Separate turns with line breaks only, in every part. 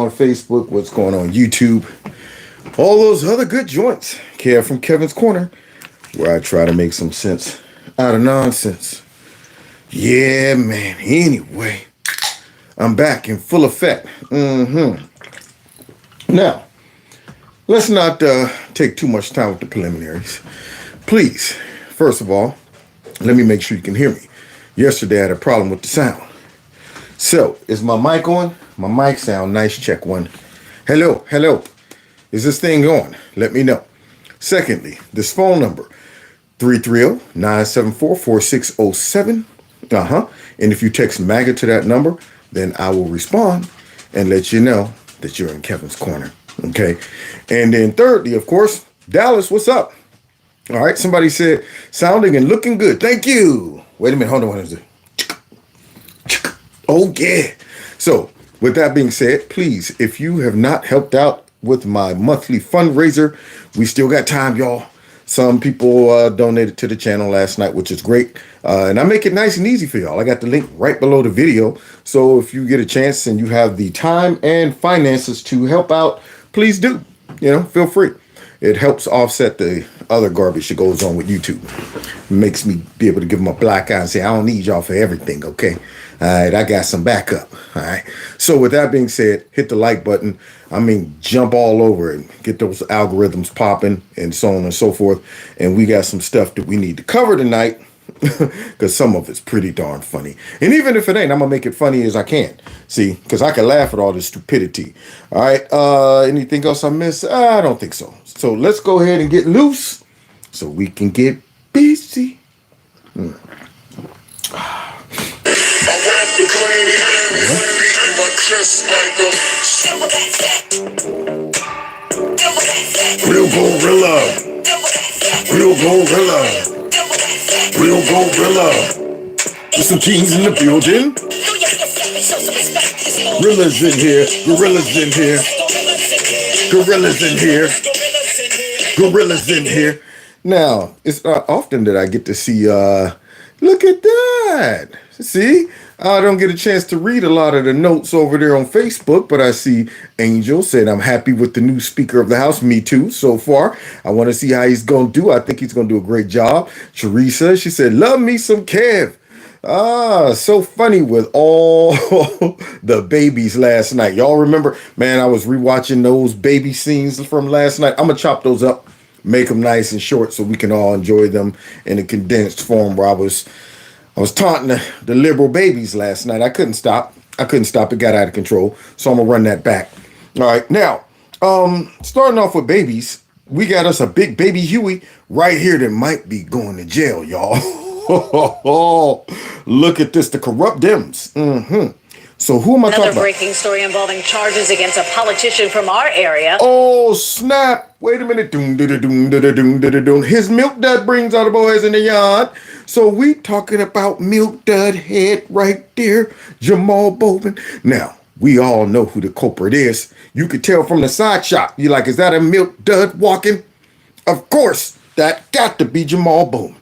on Facebook, what's going on YouTube, all those other good joints. Kev from Kevin's Corner, where I try to make some sense out of nonsense. Yeah, man. Anyway, I'm back in full effect. Now, let's not take too much time with the preliminaries. Please, first of all, let me make sure you can hear me. Yesterday, I had a problem with the sound. So, is my mic on? My mic sound nice. Check one. Hello, hello. Is this thing on? Let me know. Secondly, this phone number, 330-974-4607. And if you text MAGA to that number, then I will respond and let you know that you're in Kevin's Corner. Okay. And then thirdly, of course, Dallas, what's up? All right. Somebody said, sounding and looking good. Thank you. Wait a minute. Hold on. What is it? Oh, yeah. So with that being said, please, if you have not helped out with my monthly fundraiser, we still got time, y'all. Some people donated to the channel last night, which is great. And I make it nice and easy for y'all. I got the link right below the video. So if you get a chance and you have the time and finances to help out, please do. Feel free. It helps offset the other garbage that goes on with YouTube. It makes me be able to give them a black eye and say, I don't need y'all for everything, okay? All right, I got some backup, all right? So with that being said, hit the like button. Jump all over it. Get those algorithms popping and so on and so forth. And we got some stuff that we need to cover tonight because some of it's pretty darn funny. And even if it ain't, I'm going to make it funny as I can. See, because I can laugh at all this stupidity. All right, anything else I missed? I don't think so. So let's go ahead and get loose so we can get busy. Real gorilla. Real gorilla. Real gorilla. There's some kings in the building. Gorillas in here. Gorillas in here. Gorillas in here. Gorillas in here. Now, it's not often that I get to see, look at that. See, I don't get a chance to read a lot of the notes over there on Facebook, but I see Angel said, I'm happy with the new Speaker of the House. Me too, so far. I want to see how he's going to do. I think he's going to do a great job. Teresa, she said, love me some Kev. So funny with all the babies last night. Y'all remember, man, I was rewatching those baby scenes from last night. I'm going to chop those up, make them nice and short so we can all enjoy them in a condensed form where I was taunting the liberal babies last night. I couldn't stop. It got out of control. So I'm going to run that back. All right. Now, starting off with babies, we got us a big baby Huey right here that might be going to jail, y'all. Look at this. The corrupt Dems. So who am I talking about?
Another breaking story involving charges against a politician from our area.
Oh, snap. Wait a minute. His milk dud brings all the boys in the yard. So we talking about milk dud head right there, Jamal Bowman. Now, we all know who the culprit is. You could tell from the side shot. You're like, is that a milk dud walking? Of course, that got to be Jamal Bowman.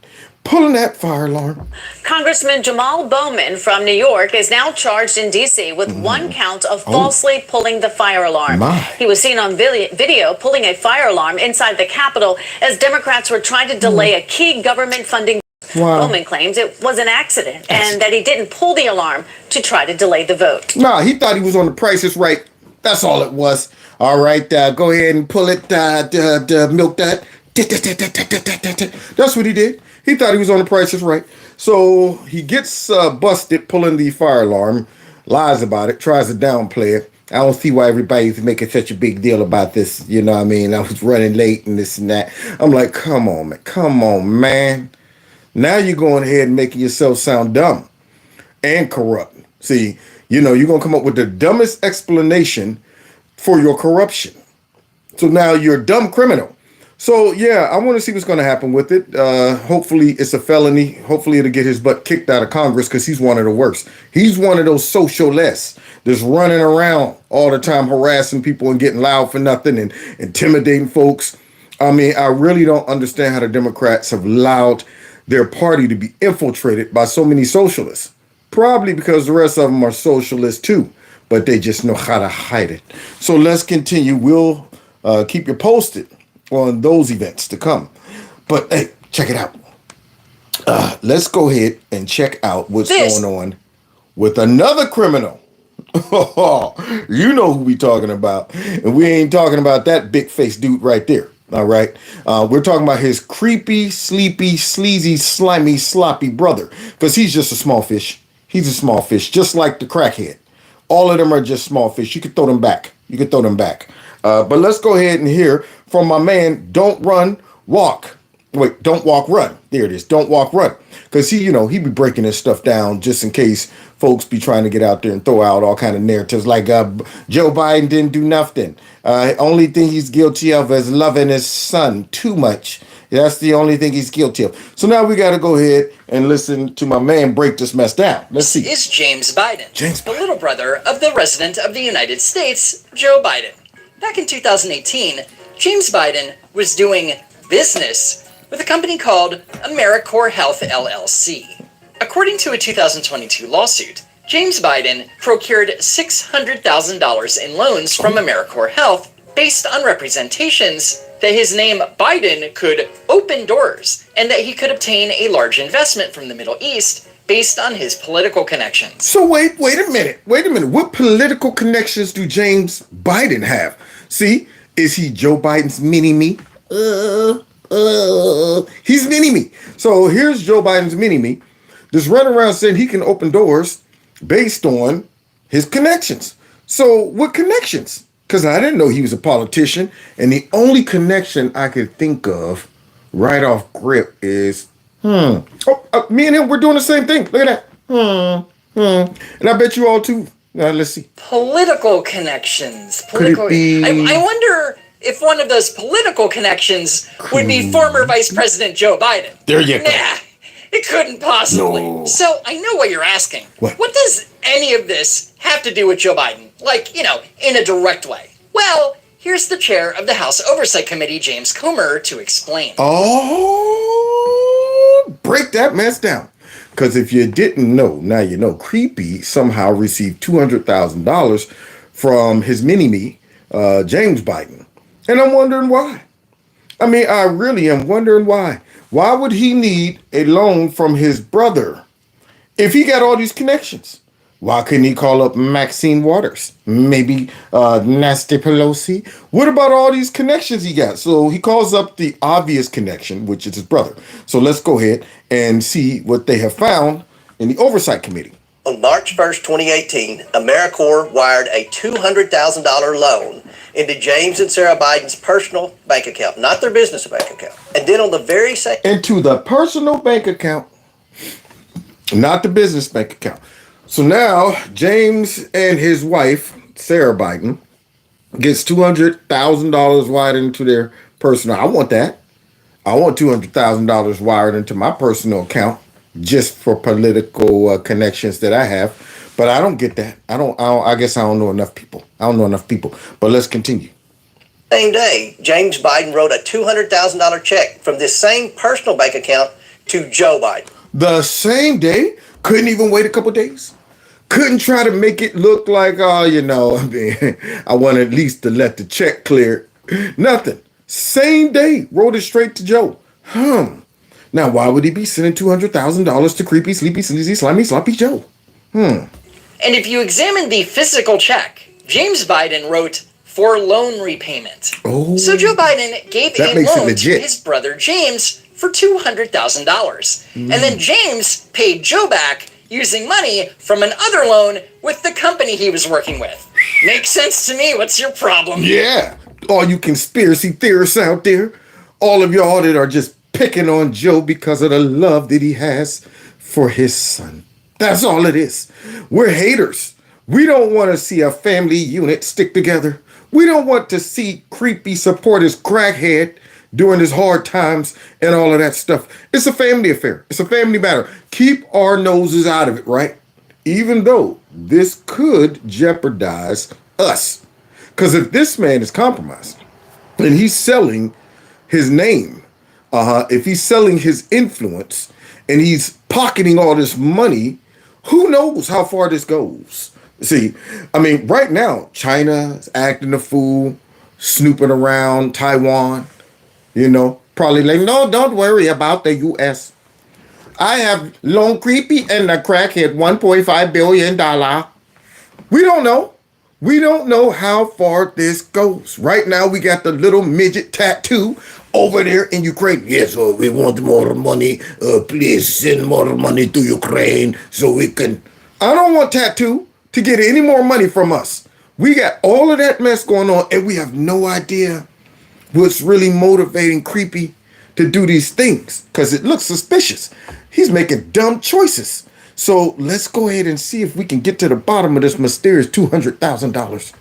Pulling that fire alarm.
Congressman Jamal Bowman from New York is now charged in D.C. with one count of falsely pulling the fire alarm. He was seen on video pulling a fire alarm inside the Capitol as Democrats were trying to delay a key government funding. Wow. Bowman claims it was an accident and that he didn't pull the alarm to try to delay the vote.
Nah, he thought he was on The Price is Right. That's all it was. All right, go ahead and pull it, milk that. That's what he did. He thought he was on The Price is Right. So he gets busted pulling the fire alarm, lies about it, tries to downplay it. I don't see why everybody's making such a big deal about this. You know what I mean? I was running late and this and that. I'm like, come on, man. Come on, man. Now you're going ahead and making yourself sound dumb and corrupt. See, you're going to come up with the dumbest explanation for your corruption. So now you're a dumb criminal. So, yeah, I want to see what's going to happen with it. Hopefully it's a felony. Hopefully it'll get his butt kicked out of Congress because he's one of the worst. He's one of those socialists that's running around all the time harassing people and getting loud for nothing and intimidating folks. I mean, I really don't understand how the Democrats have allowed their party to be infiltrated by so many socialists. Probably because the rest of them are socialists too. but they just know how to hide it. So let's continue. We'll keep you posted on those events to come. But hey, check it out. Let's go ahead and check out what's going on with another criminal. You know who we talking about. And we ain't talking about that big face dude right there. All right. We're talking about his creepy, sleepy, sleazy, slimy, sloppy brother. Because he's just a small fish. He's a small fish, just like the crackhead. All of them are just small fish. You can throw them back. But let's go ahead and hear from my man, Don't Run, Walk. Wait, Don't Walk, Run. There it is. Don't Walk, Run. Because he be breaking this stuff down just in case folks be trying to get out there and throw out all kind of narratives like Joe Biden didn't do nothing. Only thing he's guilty of is loving his son too much. That's the only thing he's guilty of. So now we got to go ahead and listen to my man break this mess down. Let's see.
This is James Biden, the little brother of the President of the United States, Joe Biden. Back in 2018, James Biden was doing business with a company called AmeriCorps Health LLC. According to a 2022 lawsuit, James Biden procured $600,000 in loans from AmeriCorps Health based on representations that his name Biden could open doors and that he could obtain a large investment from the Middle East based on his political connections.
So wait a minute. What political connections do James Biden have? See, is he Joe Biden's mini-me? He's mini-me. So here's Joe Biden's mini-me. Just running around saying he can open doors based on his connections. So what connections? Because I didn't know he was a politician. And the only connection I could think of right off grip is, me and him, we're doing the same thing. Look at that. And I bet you all too. Let's see.
Political connections.
Could it be?
I wonder if one of those political connections would be former Vice President Joe Biden.
There you go.
Nah, it couldn't possibly.
No.
So I know what you're asking.
What
does any of this have to do with Joe Biden? Like, in a direct way. Well, here's the chair of the House Oversight Committee, James Comer, to explain.
Oh, break that mess down. Because if you didn't know, now you know. Creepy somehow received $200,000 from his mini-me, James Biden. And I'm wondering why. I mean, I really am wondering why. Why would he need a loan from his brother if he got all these connections? Why couldn't he call up Maxine Waters? Maybe Nasty Pelosi? What about all these connections he got? So he calls up the obvious connection, which is his brother. So let's go ahead and see what they have found in the Oversight Committee.
On March 1st, 2018, AmeriCorps wired a $200,000 loan into James and Sarah Biden's personal bank account, not their business bank account. And then on the very same...
Into the personal bank account, not the business bank account. So now James and his wife, Sarah Biden, gets $200,000 wired into their personal. I want that. I want $200,000 wired into my personal account just for political connections that I have. But I don't get that. I guess I don't know enough people. But let's continue.
Same day, James Biden wrote a $200,000 check from this same personal bank account to Joe Biden.
The same day? Couldn't even wait a couple days? Couldn't try to make it look like, I want at least to let the check clear. Nothing. Same day, wrote it straight to Joe. Now, why would he be sending $200,000 to creepy, sleepy, sleazy, slimy, sloppy Joe?
And if you examine the physical check, James Biden wrote for loan repayment.
Oh,
so Joe Biden gave a loan to his brother James for $200,000. And then James paid Joe back using money from another loan with the company he was working with. Makes sense to me. What's your problem?
Yeah. All you conspiracy theorists out there, all of y'all that are just picking on Joe because of the love that he has for his son. That's all it is. We're haters. We don't want to see a family unit stick together. We don't want to see creepy support his crackhead during his hard times and all of that stuff. It's a family affair. It's a family matter. Keep our noses out of it, right? Even though this could jeopardize us. Because if this man is compromised and he's selling his name, if he's selling his influence and he's pocketing all this money, who knows how far this goes? See, I mean, right now, China's acting a fool, snooping around Taiwan, probably like, no, don't worry about the U.S. I have Lone Creepy and the crackhead $1.5 billion. We don't know. We don't know how far this goes. Right now, we got the little midget tattoo over there in Ukraine. Yes, we want more money. Please send more money to Ukraine so we can. I don't want tattoo to get any more money from us. We got all of that mess going on, and we have no idea what's really motivating Creepy to do these things because it looks suspicious. He's making dumb choices. So let's go ahead and see if we can get to the bottom of this mysterious $200,000.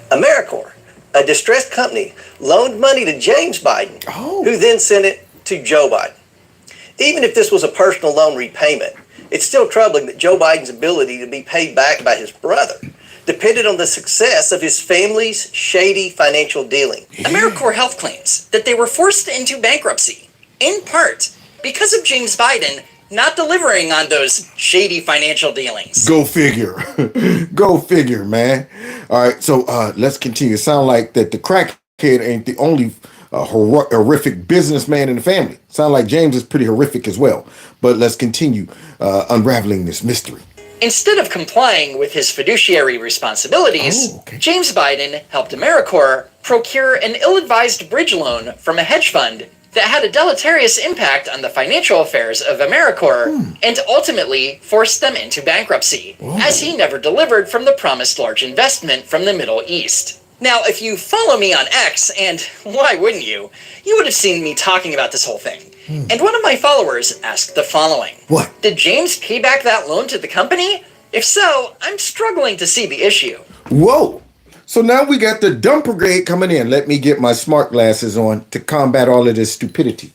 AmeriCorps, a distressed company, loaned money to James Biden, who then sent it to Joe Biden. Even if this was a personal loan repayment, it's still troubling that Joe Biden's ability to be paid back by his brother depended on the success of his family's shady financial dealing.
AmeriCorps Health claims that they were forced into bankruptcy, in part because of James Biden not delivering on those shady financial dealings.
Go figure. Go figure, man. All right, so let's continue. It sounds like that the crackhead ain't the only horrific businessman in the family. Sounds like James is pretty horrific as well. But let's continue unraveling this mystery.
Instead of complying with his fiduciary responsibilities, James Biden helped AmeriCorps procure an ill-advised bridge loan from a hedge fund that had a deleterious impact on the financial affairs of AmeriCorps and ultimately forced them into bankruptcy, as he never delivered from the promised large investment from the Middle East. Now, if you follow me on X, and why wouldn't you would have seen me talking about this whole thing. And one of my followers asked the following.
What?
Did James pay back that loan to the company? If so, I'm struggling to see the issue.
Whoa. So now we got the dump brigade coming in. Let me get my smart glasses on to combat all of this stupidity.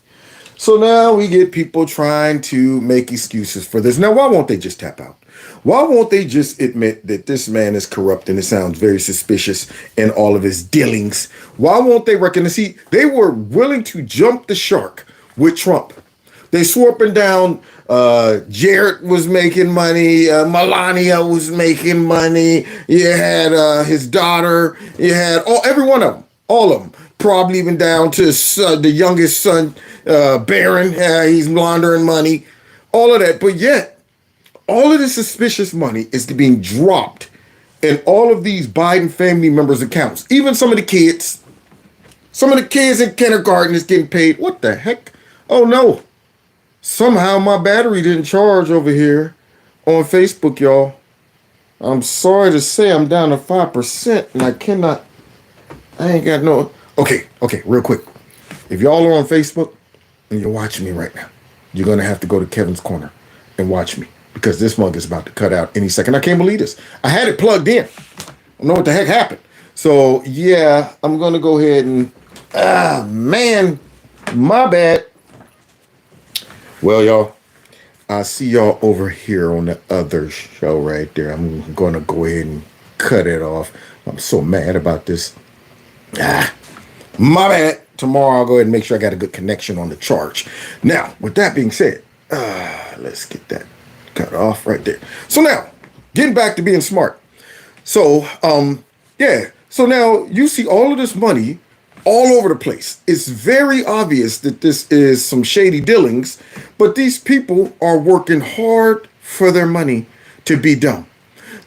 So now we get people trying to make excuses for this. Now, why won't they just tap out? Why won't they just admit that this man is corrupt and it sounds very suspicious in all of his dealings? Why won't they recognize? See, they were willing to jump the shark with Trump. They swore up and down Jared was making money, Melania was making money, you had his daughter, you had every one of them, all of them, probably even down to the youngest son, Barron, he's laundering money, all of that. But yet, all of this suspicious money is being dropped in all of these Biden family members' accounts. Even some of the kids in kindergarten is getting paid. What the heck? Oh no. Somehow my battery didn't charge over here on Facebook, y'all. I'm sorry to say I'm down to 5% and I ain't got no. Okay, real quick. If y'all are on Facebook and you're watching me right now, you're going to have to go to Kevin's Corner and watch me because this mug is about to cut out any second. I can't believe this. I had it plugged in. I don't know what the heck happened. So, yeah, I'm going to go ahead and, man, my bad. Well, y'all, I see y'all over here on the other show right there. I'm going to go ahead and cut it off. I'm so mad about this. My bad. Tomorrow I'll go ahead and make sure I got a good connection on the charge. Now, with that being said, let's get that cut off right there. So now, getting back to being smart. So, So now you see all of this money all over the place. It's very obvious that this is some shady dealings, but these people are working hard for their money to be dumb.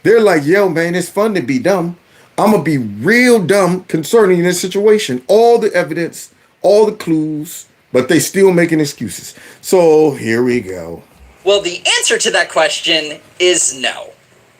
They're like, yo, man, it's fun to be dumb. I'm going to be real dumb concerning this situation. All the evidence, all the clues, but they still making excuses. So here we go.
Well, the answer to that question is no.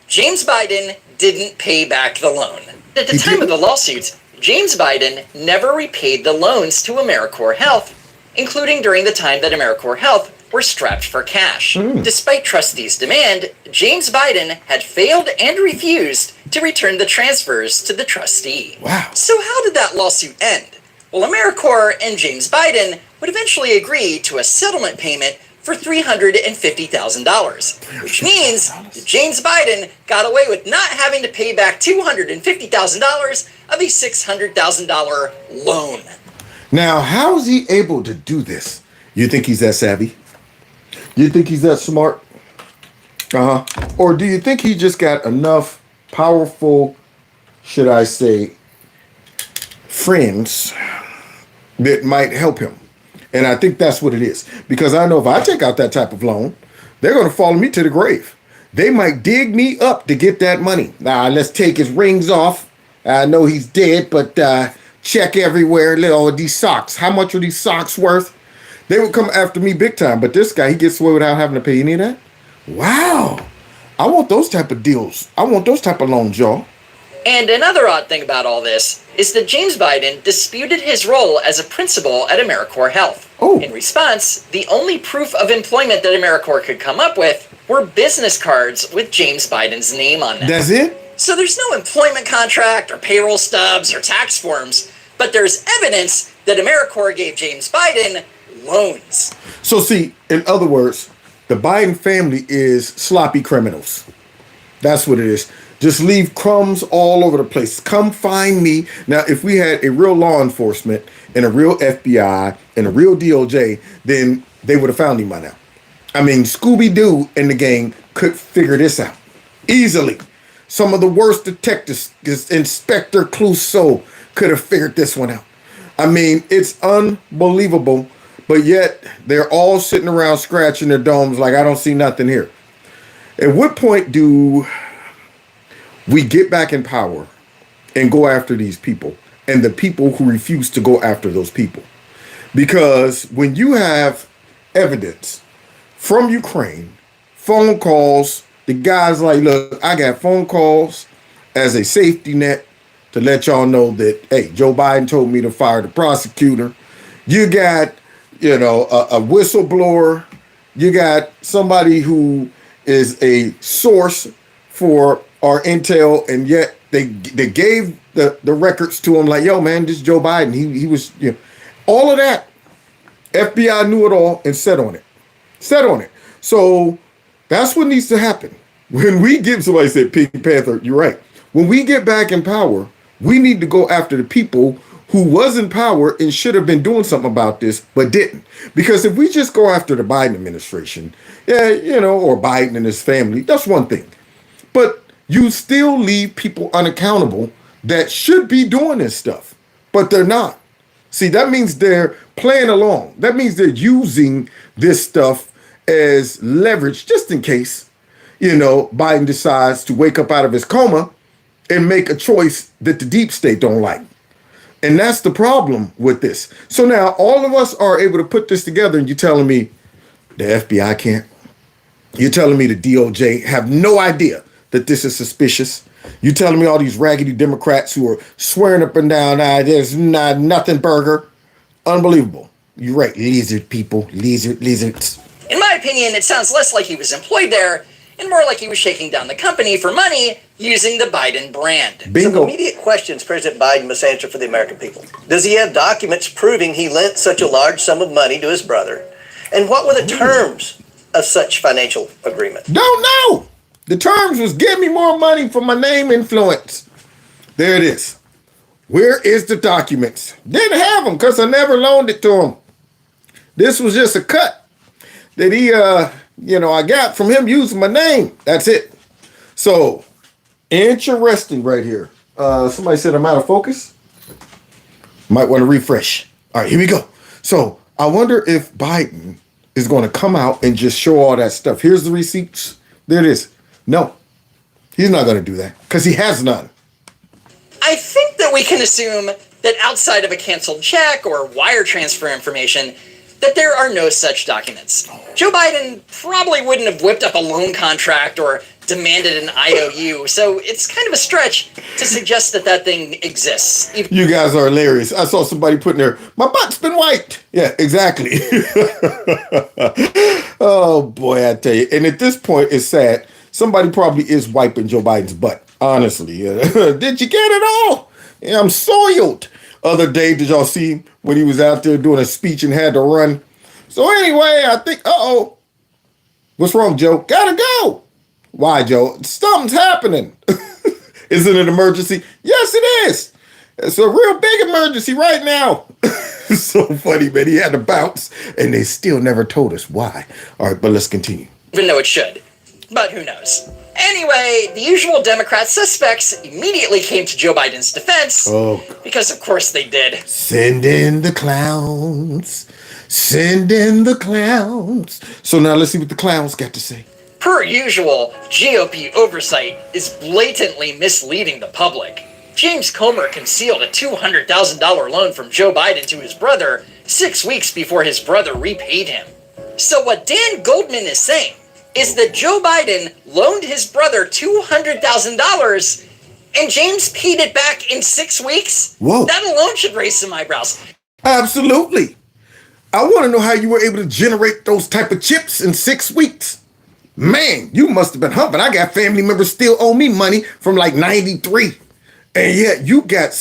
James Biden didn't pay back the loan. At the time of the lawsuit, James Biden never repaid the loans to AmeriCorps Health, including during the time that AmeriCorps Health were strapped for cash. Despite trustees' demand, James Biden had failed and refused to return the transfers to the trustee.
Wow.
So how did that lawsuit end? Well, AmeriCorps and James Biden would eventually agree to a settlement payment for $350,000, which means that James Biden got away with not having to pay back $250,000 of a $600,000 loan.
Now, how is he able to do this? You think he's that savvy? You think he's that smart? Or do you think he just got enough powerful, should I say, friends that might help him. And I think that's what it is. Because I know if I take out that type of loan, they're going to follow me to the grave. They might dig me up to get that money. Now, let's take his rings off. I know he's dead, but check everywhere. Oh, these socks. How much are these socks worth? They would come after me big time. But this guy, he gets away without having to pay any of that. Wow. I want those type of deals. I want those type of loans, y'all.
And another odd thing about all this is that James Biden disputed his role as a principal at AmeriCorps Health.
Oh.
In response, the only proof of employment that AmeriCorps could come up with were business cards with James Biden's name on them.
That's it?
So there's no employment contract or payroll stubs or tax forms, but there's evidence that AmeriCorps gave James Biden loans.
So see, in other words, the Biden family is sloppy criminals. That's what it is. Just leave crumbs all over the place. Come find me. Now, if we had a real law enforcement and a real FBI and a real DOJ, then they would have found him by now. I mean, Scooby-Doo and the gang could figure this out easily. Some of the worst detectives, Inspector Clouseau, could have figured this one out. I mean, it's unbelievable, but yet they're all sitting around scratching their domes like, I don't see nothing here. At what point do we get back in power and go after these people and the people who refuse to go after those people? Because when you have evidence from Ukraine, phone calls, the guy's like, look, I got phone calls as a safety net to let y'all know that, hey, Joe Biden told me to fire the prosecutor. You got, a whistleblower. You got somebody who is a source for our intel, and yet they gave the records to him like, yo, man, this is Joe Biden. He was, all of that. FBI knew it all and set on it. So that's what needs to happen. When we get, somebody said Pink Panther, you're right. When we get back in power, we need to go after the people who was in power and should have been doing something about this, but didn't. Because if we just go after the Biden administration, or Biden and his family, that's one thing. But you still leave people unaccountable that should be doing this stuff, but they're not. See, that means they're playing along. That means they're using this stuff as leverage just in case, Biden decides to wake up out of his coma and make a choice that the deep state don't like. And that's the problem with this. So now all of us are able to put this together, and you're telling me the FBI can't? You're telling me the DOJ have no idea that this is suspicious? You're telling me all these raggedy Democrats who are swearing up and down, there's nothing burger? Unbelievable. You're right. Lizard people. Lizards.
In my opinion, it sounds less like he was employed there and more like he was shaking down the company for money using the Biden brand.
Bingo.
Some immediate questions President Biden must answer for the American people. Does he have documents proving he lent such a large sum of money to his brother? And what were the terms of such financial agreement?
Don't know. The terms was give me more money for my name influence. There it is. Where is the documents? Didn't have them because I never loaned it to him. This was just a cut that he, I got from him using my name. That's it. So, interesting right here. Somebody said I'm out of focus. Might want to refresh. All right, here we go. So, I wonder if Biden is going to come out and just show all that stuff. Here's the receipts. There it is. No, he's not going to do that because he has none.
I think that we can assume that outside of a canceled check or wire transfer information, that there are no such documents. Joe Biden probably wouldn't have whipped up a loan contract or demanded an IOU, so it's kind of a stretch to suggest that that thing exists.
You guys are hilarious. I saw somebody putting there, my butt's been wiped. Yeah, exactly. Oh, boy, I tell you. And at this point, it's sad. Somebody probably is wiping Joe Biden's butt. Honestly. Did you get it all? Yeah, I'm soiled. Other day, did y'all see when he was out there doing a speech and had to run? So anyway, I think, what's wrong, Joe? Gotta go. Why, Joe? Something's happening. Is it an emergency? Yes, it is. It's a real big emergency right now. So funny, man. He had to bounce, and they still never told us why. All right, but let's continue.
Even though it should. But who knows? Anyway, the usual Democrat suspects immediately came to Joe Biden's defense.
Oh,
because of course they did.
Send in the clowns. Send in the clowns. So now let's see what the clowns got to say.
Per usual, GOP oversight is blatantly misleading the public. James Comer concealed a $200,000 loan from Joe Biden to his brother 6 weeks before his brother repaid him. So what Dan Goldman is saying is that Joe Biden loaned his brother $200,000 and James paid it back in 6 weeks?
Whoa.
That alone should raise some eyebrows.
Absolutely. I want to know how you were able to generate those type of chips in 6 weeks. Man, you must have been humping. I got family members still owe me money from like 93. And yet you got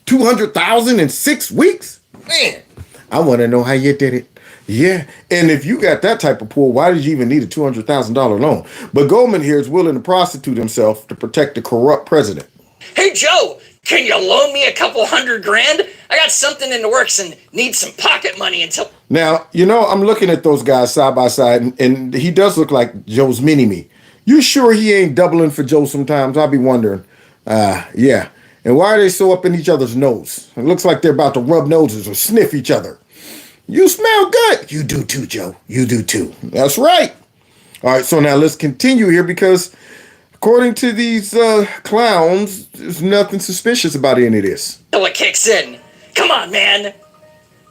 200,000 in 6 weeks? Man, I want to know how you did it. Yeah, and if you got that type of pull, why did you even need a $200,000 loan? But Goldman here is willing to prostitute himself to protect the corrupt president.
Hey, Joe, can you loan me a couple $100,000? I got something in the works and need some pocket money until...
Now, you know, I'm looking at those guys side by side, and he does look like Joe's mini-me. You sure he ain't doubling for Joe sometimes? I'll be wondering. Yeah. And why are they so up in each other's nose? It looks like they're about to rub noses or sniff each other. You smell good. You do too, Joe. You do too. That's right. All right, so now let's continue here because according to these clowns, there's nothing suspicious about any of this.
Till it kicks in. Come on, man.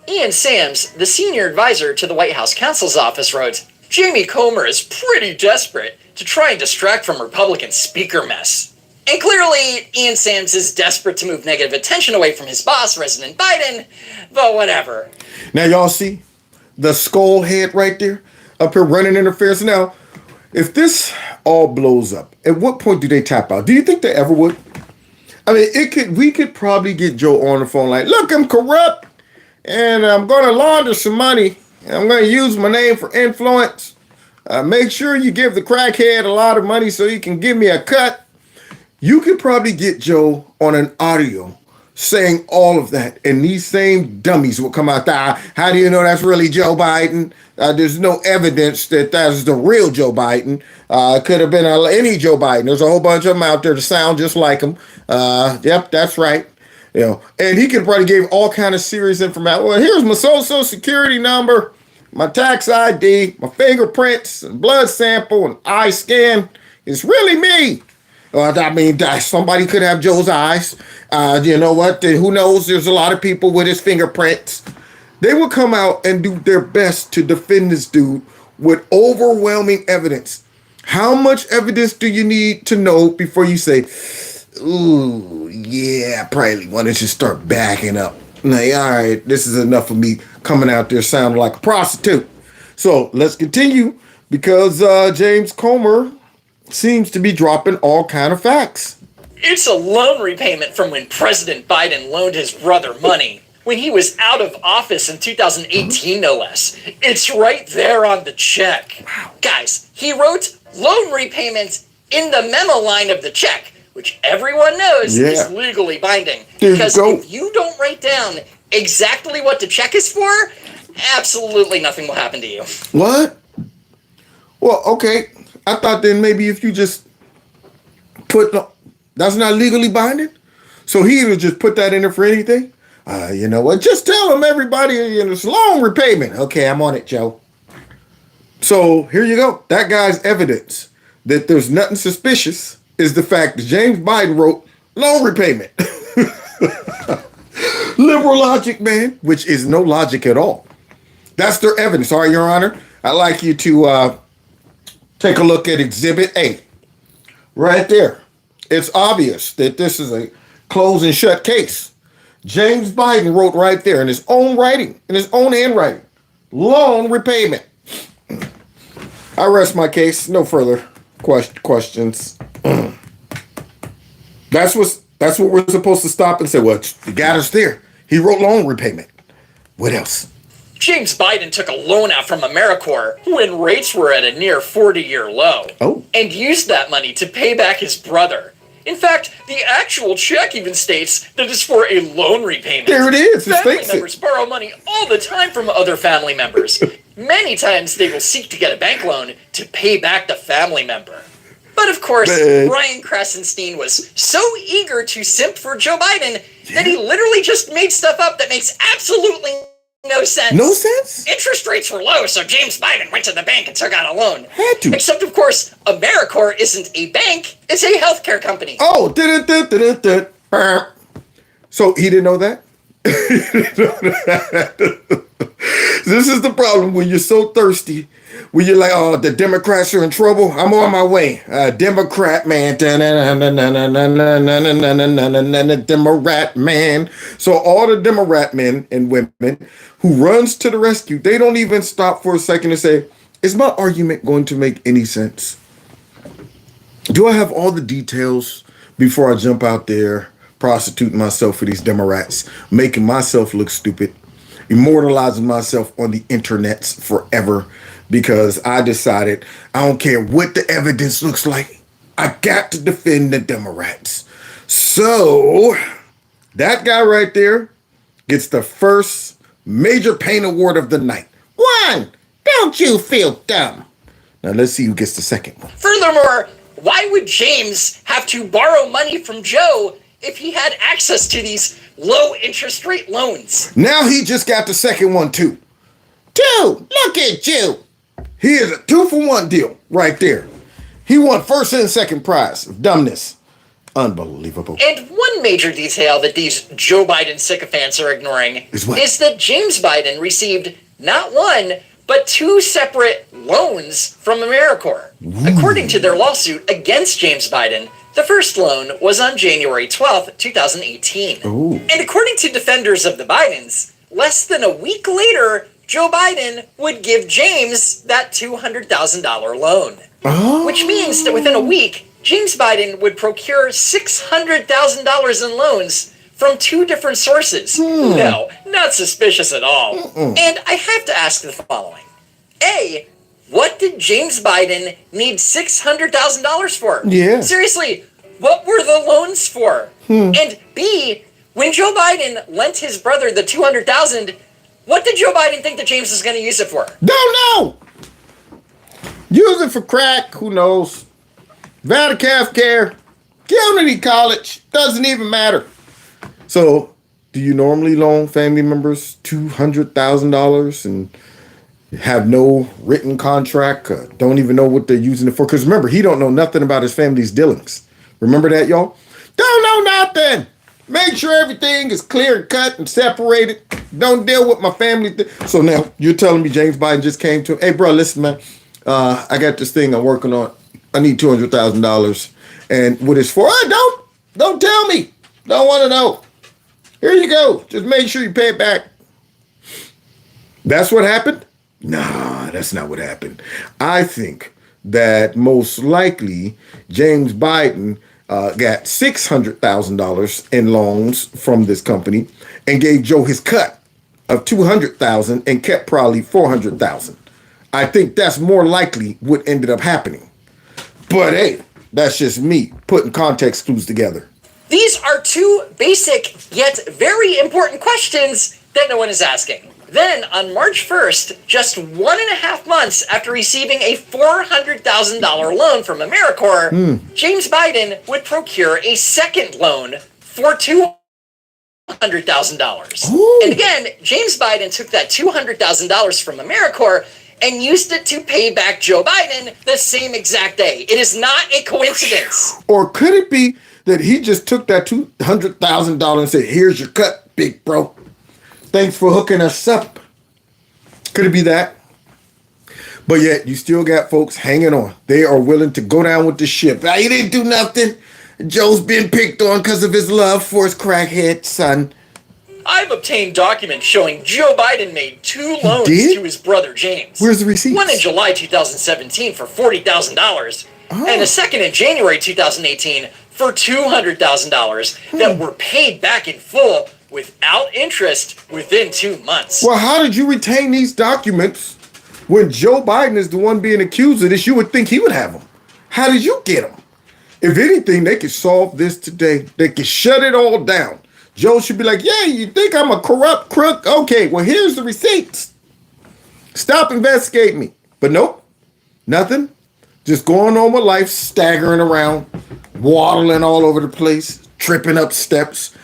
Ian Sams, the senior advisor to the White House counsel's office, wrote, Jamie Comer is pretty desperate to try and distract from Republican speaker mess. And clearly, Ian Sams is desperate to move negative attention away from his boss, President Biden, but whatever.
Now, y'all see the skull head right there up here running interference. Now, if this all blows up, at what point do they tap out? Do you think they ever would? I mean, we could probably get Joe on the phone like, look, I'm corrupt and I'm going to launder some money. And I'm going to use my name for influence. Make sure you give the crackhead a lot of money so he can give me a cut. You could probably get Joe on an audio saying all of that, and these same dummies will come out there. How do you know that's really Joe Biden? There's no evidence that that's the real Joe Biden. It could have been any Joe Biden. There's a whole bunch of them out there that sound just like him. Yep, that's right. You know, and he could probably give all kind of serious information. Well, here's my social security number, my tax ID, my fingerprints, and blood sample, and eye scan. It's really me. I mean, somebody could have Joe's eyes. You know what? Who knows? There's a lot of people with his fingerprints. They will come out and do their best to defend this dude with overwhelming evidence. How much evidence do you need to know before you say, ooh, yeah, I probably wanted to start backing up. Like, all right, this is enough of me coming out there sounding like a prostitute. So let's continue because James Comer seems to be dropping all kind of facts.
It's a loan repayment from when President Biden loaned his brother money when he was out of office in 2018, no less. It's right there on the check. Wow. Guys, he wrote loan repayment in the memo line of the check, which everyone knows is legally binding. Because if you don't write down exactly what the check is for, absolutely nothing will happen to you.
What? Well, okay. I thought then maybe if you just that's not legally binding. So he would just put that in there for anything. You know what? Just tell him everybody it's loan repayment. Okay, I'm on it, Joe. So here you go. That guy's evidence that there's nothing suspicious is the fact that James Biden wrote loan repayment. Liberal logic, man, which is no logic at all. That's their evidence. All right, Your Honor. I'd like you to take a look at Exhibit A. Right there. It's obvious that this is a closed and shut case. James Biden wrote right there in his own writing, in his own handwriting, loan repayment. I rest my case. No further questions. That's what we're supposed to stop and say, well, the got us there. He wrote loan repayment. What else?
James Biden took a loan out from AmeriCorps when rates were at a near 40-year low. And used that money to pay back his brother. In fact, the actual check even states that it's for a loan repayment.
There it is.
Family members borrow money all the time from other family members. Many times they will seek to get a bank loan to pay back the family member. But of course,
Man.
Brian Krasenstein was so eager to simp for Joe Biden that he literally just made stuff up that makes absolutely no sense.
No sense?
Interest rates were low, so James Biden went to the bank and took out a loan.
Had to.
Except, of course, AmeriCorps isn't a bank, it's a healthcare company.
Oh, so he didn't know that? This is the problem when you're so thirsty. When you're like, oh, the Democrats are in trouble. I'm on my way. Democrat man. Democrat man. So all the Democrat men and women who runs to the rescue, they don't even stop for a second to say, is my argument going to make any sense? Do I have all the details before I jump out there prostituting myself for these Democrats, making myself look stupid, immortalizing myself on the internets forever because I decided I don't care what the evidence looks like. I got to defend the Democrats. So that guy right there gets the first major pain award of the night. One, don't you feel dumb? Now let's see who gets the second one.
Furthermore, why would James have to borrow money from Joe if he had access to these low interest rate loans?
Now he just got the second one too. Two, look at you. He is a 2-for-1 deal right there. He won first and second prize of dumbness. Unbelievable.
And one major detail that these Joe Biden sycophants are ignoring is that James Biden received not one, but 2 separate loans from AmeriCorps. Ooh. According to their lawsuit against James Biden, the first loan was on January 12th, 2018.
Ooh.
And according to defenders of the Bidens, less than a week later, Joe Biden would give James that $200,000 loan.
Oh.
Which means that within a week, James Biden would procure $600,000 in loans from 2 different sources. No, not suspicious at all. And I have to ask the following. A, what did James Biden need $600,000 for?
Yeah.
Seriously, what were the loans for? And B, when Joe Biden lent his brother the $200,000, what did Joe Biden think that James was going to use it for?
Don't know. Use it for crack. Who knows? Vatican care. Community college. Doesn't even matter. So, do you normally loan family members $200,000 and have no written contract? Don't even know what they're using it for? Because remember, he don't know nothing about his family's dealings. Remember that, y'all? Don't know nothing. Make sure everything is clear and cut and separated. Don't deal with my family. So now you're telling me James Biden just came to him. Hey, bro, listen, man. I got this thing I'm working on. I need $200,000. And what it's for? Don't tell me. Don't want to know. Here you go. Just make sure you pay it back. That's what happened? Nah, that's not what happened. I think that most likely James Biden got $600,000 in loans from this company and gave Joe his cut of $200,000 and kept probably $400,000. I think that's more likely what ended up happening. But hey, that's just me putting context clues together.
These are 2 basic yet very important questions that no one is asking. Then, on March 1st, just 1.5 months after receiving a $400,000 loan from AmeriCorps, James Biden would procure a second loan for $200,000. And again, James Biden took that $200,000 from AmeriCorps and used it to pay back Joe Biden the same exact day. It is not a coincidence.
Or could it be that he just took that $200,000 and said, here's your cut, big bro. Thanks for hooking us up. Could it be that? But yet, you still got folks hanging on. They are willing to go down with the ship. He didn't do nothing. Joe's been picked on because of his love for his crackhead son.
I've obtained documents showing Joe Biden made 2 loans to his brother James.
Where's the receipt?
One in July 2017 for $40,000, and a second in January 2018 for $200,000 that were paid back in full without interest within 2 months.
Well, how did you retain these documents when Joe Biden is the one being accused of this? You would think he would have them. How did you get them? If anything, they could solve this today. They could shut it all down. Joe should be like, yeah, you think I'm a corrupt crook? Okay, well, here's the receipts. Stop investigating me. But nope, nothing. just going on with life, staggering around, waddling all over the place, tripping up steps.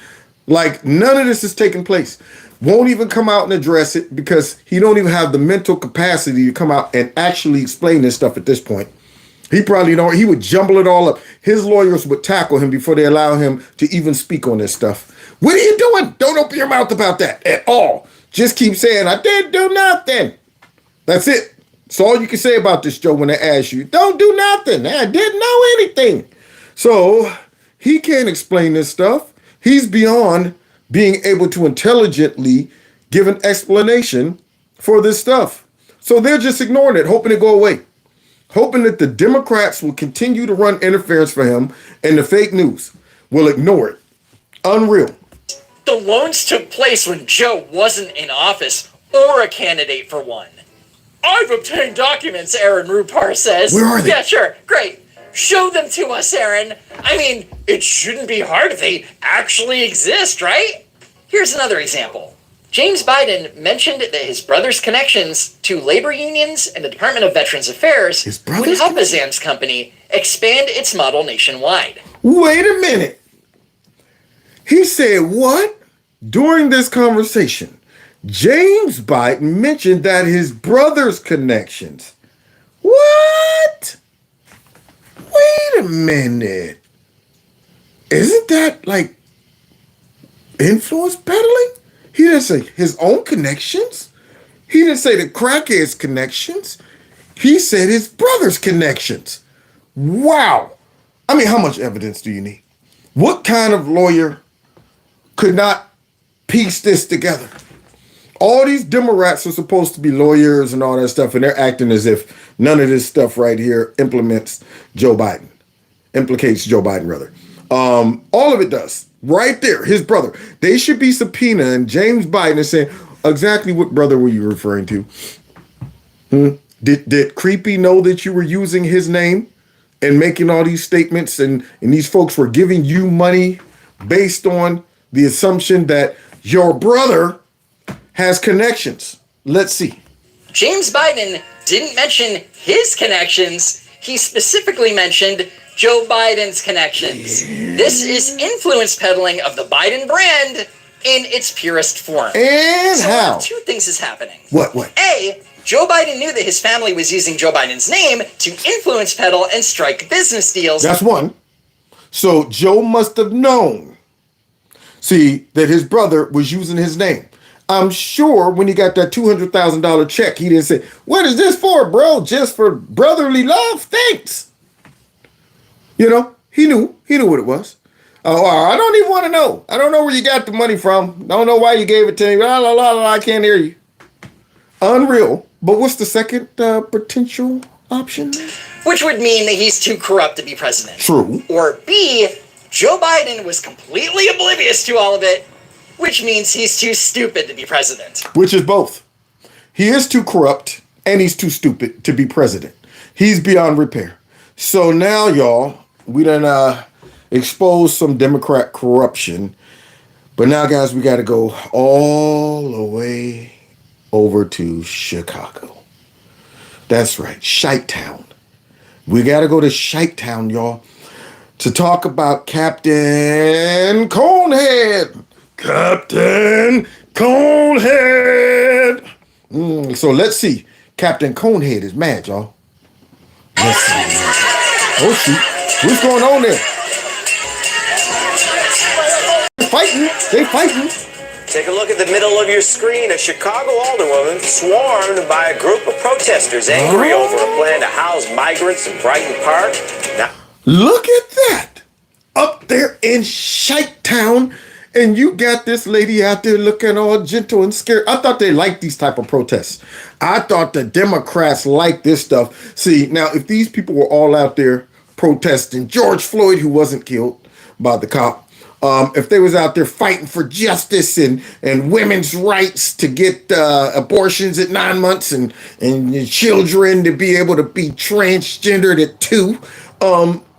Like none of this is taking place. Won't even come out and address it because he don't even have the mental capacity to come out and actually explain this stuff at this point. He probably don't. He would jumble it all up. His lawyers would tackle him before they allow him to even speak on this stuff. What are you doing? Don't open your mouth about that at all. Just keep saying, I didn't do nothing. That's it. That's all you can say about this, Joe, when they ask you. Don't do nothing. I didn't know anything. So he can't explain this stuff. He's beyond being able to intelligently give an explanation for this stuff. So they're just ignoring it, hoping to go away. Hoping that the Democrats will continue to run interference for him and the fake news will ignore it. Unreal.
The loans took place when Joe wasn't in office or a candidate for one. I've obtained documents, Aaron Rupar says.
Where are they?
Yeah, sure. Great. Show them to us, Aaron. I mean, it shouldn't be hard if they actually exist, right? Here's another example. James Biden mentioned that his brother's connections to labor unions and the Department of Veterans Affairs would help his Zams company expand its model nationwide.
Wait a minute. He said what? During this conversation, James Biden mentioned that his brother's connections. What? Wait a minute. Isn't that like influence peddling? He didn't say his own connections. He didn't say the crackhead's connections. He said his brother's connections. Wow. I mean, how much evidence do you need? What kind of lawyer could not piece this together? All these Democrats are supposed to be lawyers and all that stuff, and they're acting as if none of this stuff right here implicates Joe Biden, rather. All of it does. Right there, his brother. They should be subpoenaing James Biden and saying, exactly what brother were you referring to? Did Creepy know that you were using his name and making all these statements and these folks were giving you money based on the assumption that your brother has connections? Let's see.
James Biden didn't mention his connections. He specifically mentioned Joe Biden's connections. Yeah. This is influence peddling of the Biden brand in its purest form.
And so how?
Two things is happening.
What?
A, Joe Biden knew that his family was using Joe Biden's name to influence peddle and strike business deals.
That's one. So Joe must have known, that his brother was using his name. I'm sure when he got that $200,000 check, he didn't say, what is this for, bro? Just for brotherly love? Thanks. You know, he knew what it was. Oh, I don't even want to know. I don't know where you got the money from. Don't know why you gave it to me. La, la, la, la, I can't hear you. Unreal. But what's the second potential option?
Which would mean that he's too corrupt to be president.
True.
Or B, Joe Biden was completely oblivious to all of it, which means he's too stupid to be president.
Which is both. He is too corrupt and he's too stupid to be president. He's beyond repair. So now, y'all, we done exposed some Democrat corruption. But now, guys, we got to go all the way over to Chicago. That's right, Shite-Town. We got to go to Shite-Town, y'all, to talk about Captain Conehead. Captain Conehead. So let's see. Captain Conehead is mad, y'all. Let's see. Oh, shoot. What's going on there? They fighting.
Take a look at the middle of your screen. A Chicago alderwoman swarmed by a group of protesters angry over a plan to house migrants in Brighton Park. Now,
look at that. Up there in Shite-Town. And you got this lady out there looking all gentle and scared. I thought they liked these type of protests. I thought the Democrats liked this stuff. See, now, if these people were all out there protesting George Floyd, who wasn't killed by the cop, if they was out there fighting for justice and women's rights to get abortions at 9 months and children to be able to be transgendered at 2,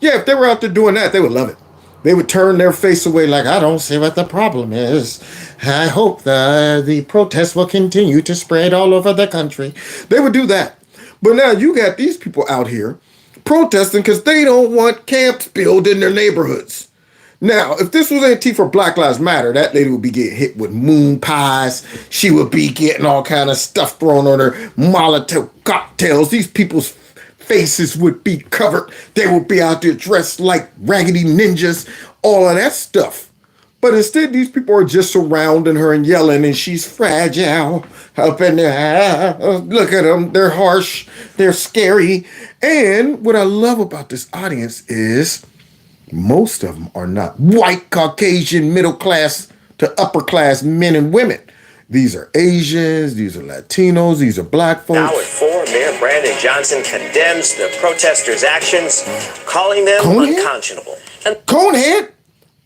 if they were out there doing that, they would love it. They would turn their face away like, I don't see what the problem is. I hope the protests will continue to spread all over the country. They would do that. But now you got these people out here protesting because they don't want camps built in their neighborhoods. Now, if this was Antifa for Black Lives Matter, that lady would be getting hit with moon pies. She would be getting all kind of stuff thrown on her, Molotov cocktails. These people's faces would be covered. They would be out there dressed like raggedy ninjas, all of that stuff. But instead, these people are just surrounding her and yelling, and she's fragile. Up in there, look at them. They're harsh. They're scary. And what I love about this audience is most of them are not white, Caucasian, middle class to upper class men and women. These are Asians, these are Latinos, these are black folks.
Now at 4, Mayor Brandon Johnson condemns the protesters' actions, calling them unconscionable.
Conehead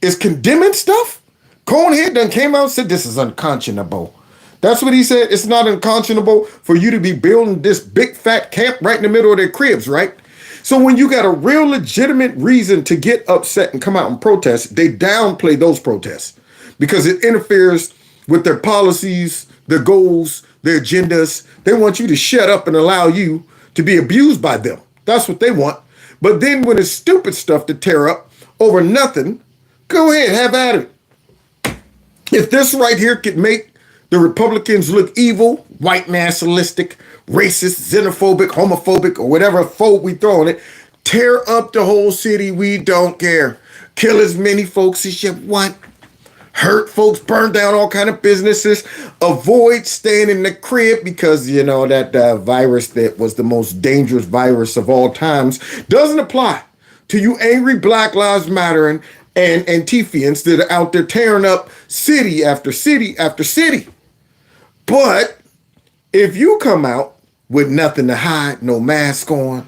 is condemning stuff? Conehead done came out and said this is unconscionable. That's what he said. It's not unconscionable for you to be building this big fat camp right in the middle of their cribs, right? So when you got a real legitimate reason to get upset and come out and protest, they downplay those protests because it interferes with their policies, their goals, their agendas. They want you to shut up and allow you to be abused by them. That's what they want. But then when it's stupid stuff to tear up over nothing, go ahead, have at it. If this right here could make the Republicans look evil, white nationalistic, racist, xenophobic, homophobic, or whatever phobe we throw on it, tear up the whole city, we don't care. Kill as many folks as you want. Hurt folks, burn down all kind of businesses. Avoid staying in the crib because, you know, that virus that was the most dangerous virus of all times doesn't apply to you angry Black Lives Matter and Antifians that are out there tearing up city after city after city. But if you come out with nothing to hide, no mask on,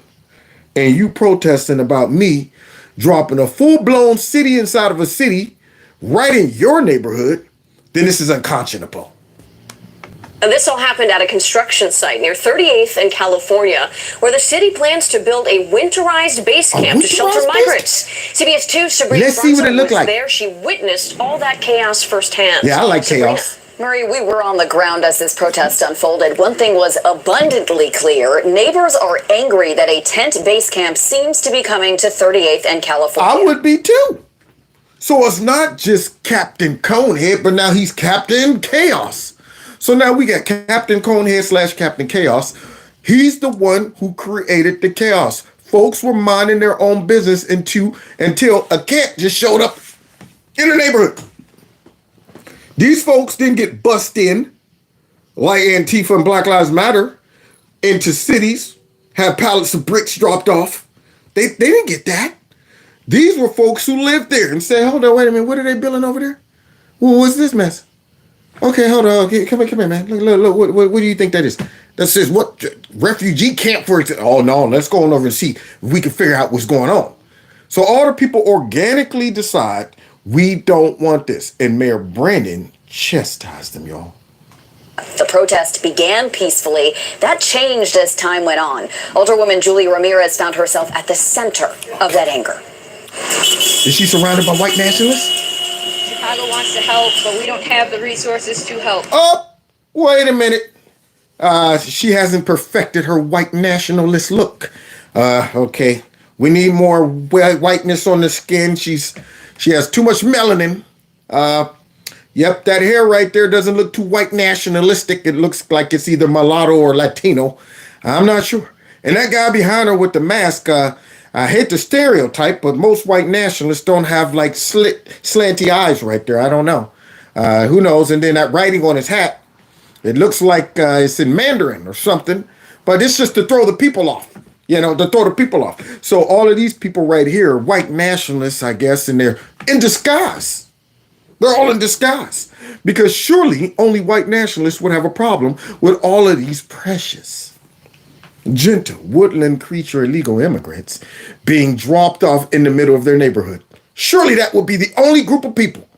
and you protesting about me dropping a full-blown city inside of a city right in your neighborhood, then this is unconscionable.
And this all happened at a construction site near 38th and California, where the city plans to build a winterized base camp to shelter migrants. CBS 2's Sabrina was there. She witnessed all that chaos firsthand.
Yeah, I like chaos.
Murray, we were on the ground as this protest unfolded. One thing was abundantly clear. Neighbors are angry that a tent base camp seems to be coming to 38th and California.
I would be too. So it's not just Captain Conehead, but now he's Captain Chaos. So now we got Captain Conehead / Captain Chaos. He's the one who created the chaos. Folks were minding their own business until a cat just showed up in the neighborhood. These folks didn't get bussed in like Antifa and Black Lives Matter into cities, have pallets of bricks dropped off. They didn't get that. These were folks who lived there and said, hold on, wait a minute, what are they building over there? Well, what's this mess? Okay, hold on. Okay, come here, man. Look, what do you think that is? That says what? Refugee camp for it. Oh, no, let's go on over and see if we can figure out what's going on. So all the people organically decide we don't want this. And Mayor Brandon chastised them, y'all.
The protest began peacefully. That changed as time went on. Older woman Julie Ramirez found herself at the center of that anger.
Is she surrounded by white nationalists?
Chicago wants to help, but we don't have the resources to help.
Oh, wait a minute. She hasn't perfected her white nationalist look. Okay. We need more whiteness on the skin. She has too much melanin. Yep, that hair right there doesn't look too white nationalistic. It looks like it's either mulatto or Latino. I'm not sure. And that guy behind her with the mask, I hate the stereotype, but most white nationalists don't have like slanty eyes right there. I don't know. Who knows? And then that writing on his hat, it looks like it's in Mandarin or something, but it's just to throw the people off, to throw the people off. So all of these people right here are white nationalists, I guess, and they're in disguise. They're all in disguise because surely only white nationalists would have a problem with all of these precious, gentle, woodland creature illegal immigrants being dropped off in the middle of their neighborhood. Surely that would be the only group of people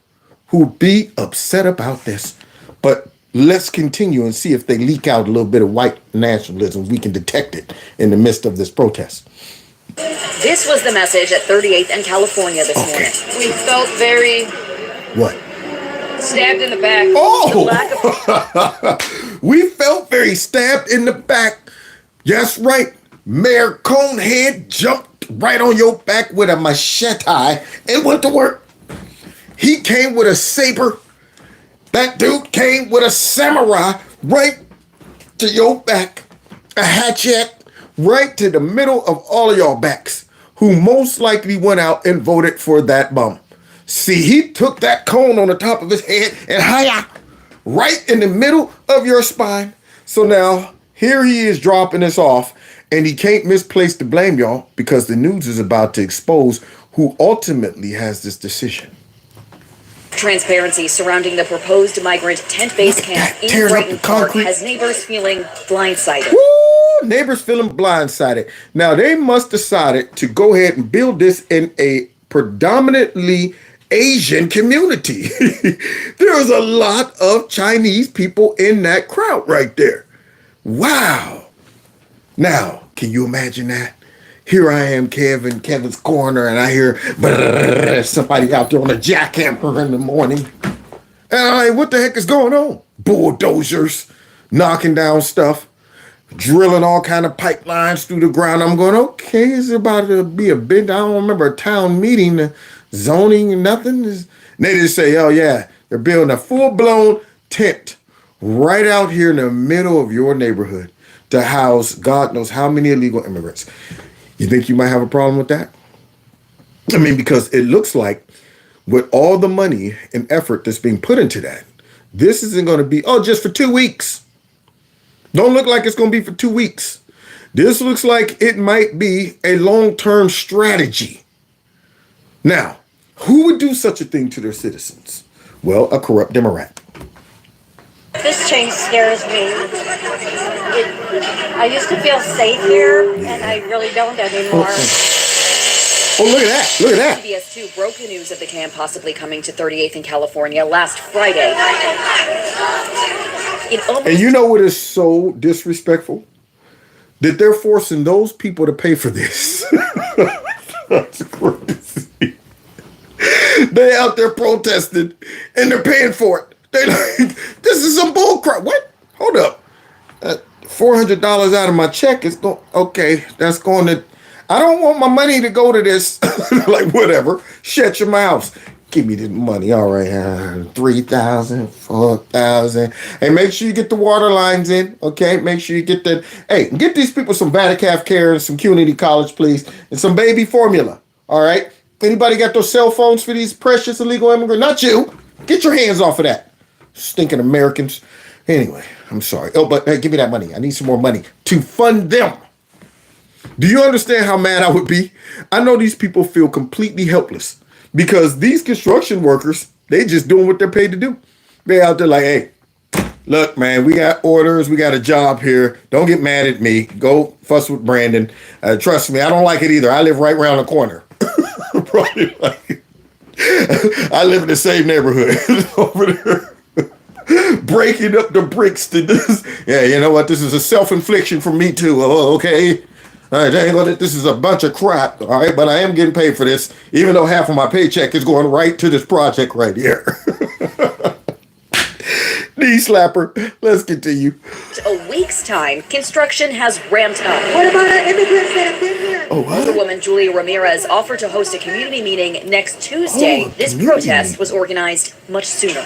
who would be upset about this. But let's continue and see if they leak out a little bit of white nationalism. We can detect it in the midst of this protest.
This was the message at 38th and California this morning.
We felt very...
What?
Stabbed in the back.
Oh! We felt very stabbed in the back. Yes, right. Mayor Conehead jumped right on your back with a machete and went to work. He came with a saber. That dude came with a samurai right to your back. A hatchet right to the middle of all of y'all backs, who most likely went out and voted for that bum. See, he took that cone on the top of his head and hiya, right in the middle of your spine. So now, here he is dropping this off, and he can't misplace the blame, y'all, because the news is about to expose who ultimately has this decision.
Transparency surrounding the proposed migrant tent base camp in Brighton Park has neighbors feeling blindsided.
Woo! Neighbors feeling blindsided. Now, they must decided to go ahead and build this in a predominantly Asian community. There's a lot of Chinese people in that crowd right there. Wow. Now, can you imagine that? Here I am, Kevin's corner, and I hear somebody out there on a jackhammer in the morning. And I'm like, what the heck is going on? Bulldozers knocking down stuff, drilling all kind of pipelines through the ground. I'm going, okay, it's about to be a big, I don't remember a town meeting, zoning, nothing. And they just say, oh yeah, they're building a full-blown tent right out here in the middle of your neighborhood to house God knows how many illegal immigrants. You think you might have a problem with that? I mean, because it looks like with all the money and effort that's being put into that, this isn't going to be, just for 2 weeks. Don't look like it's going to be for 2 weeks. This looks like it might be a long-term strategy. Now, who would do such a thing to their citizens? Well, a corrupt Democrat.
This change scares me. I used to feel safe here, and I really don't anymore.
Oh, look at that. Look at that.
CBS 2 broke the news of the camp possibly coming to 38th in California last Friday.
And you know what is so disrespectful? That they're forcing those people to pay for this. That's crazy. They out there protesting, and they're paying for it. They like, this is some bull crap. What? Hold up. $400 out of my check is going, okay, that's going to, I don't want my money to go to this. Like, whatever. Shut your mouths. Give me the money. All right. $3,000, $4,000. Hey, make sure you get the water lines in. Okay. Make sure you get that. Hey, get these people some Vatican care and some community college, please. And some baby formula. All right. Anybody got those cell phones for these precious illegal immigrants? Not you. Get your hands off of that. Stinking Americans. Anyway, I'm sorry. Oh, but hey, give me that money. I need some more money to fund them. Do you understand how mad I would be? I know these people feel completely helpless because these construction workers, they just doing what they're paid to do. They out there like, hey, look, man, we got orders. We got a job here. Don't get mad at me. Go fuss with Brandon. Trust me, I don't like it either. I live right around the corner. Probably like, I live in the same neighborhood over there. Breaking up the bricks to this. Yeah, you know what? This is a self-infliction for me too. Oh, okay. All right, this is a bunch of crap. All right, but I am getting paid for this, even though half of my paycheck is going right to this project right here. Knee slapper. Let's continue.
A week's time, construction has ramped up.
What about our immigrants that have been here?
Oh, what?
Alderwoman Julia Ramirez offered to host a community meeting next Tuesday. This protest was organized much sooner.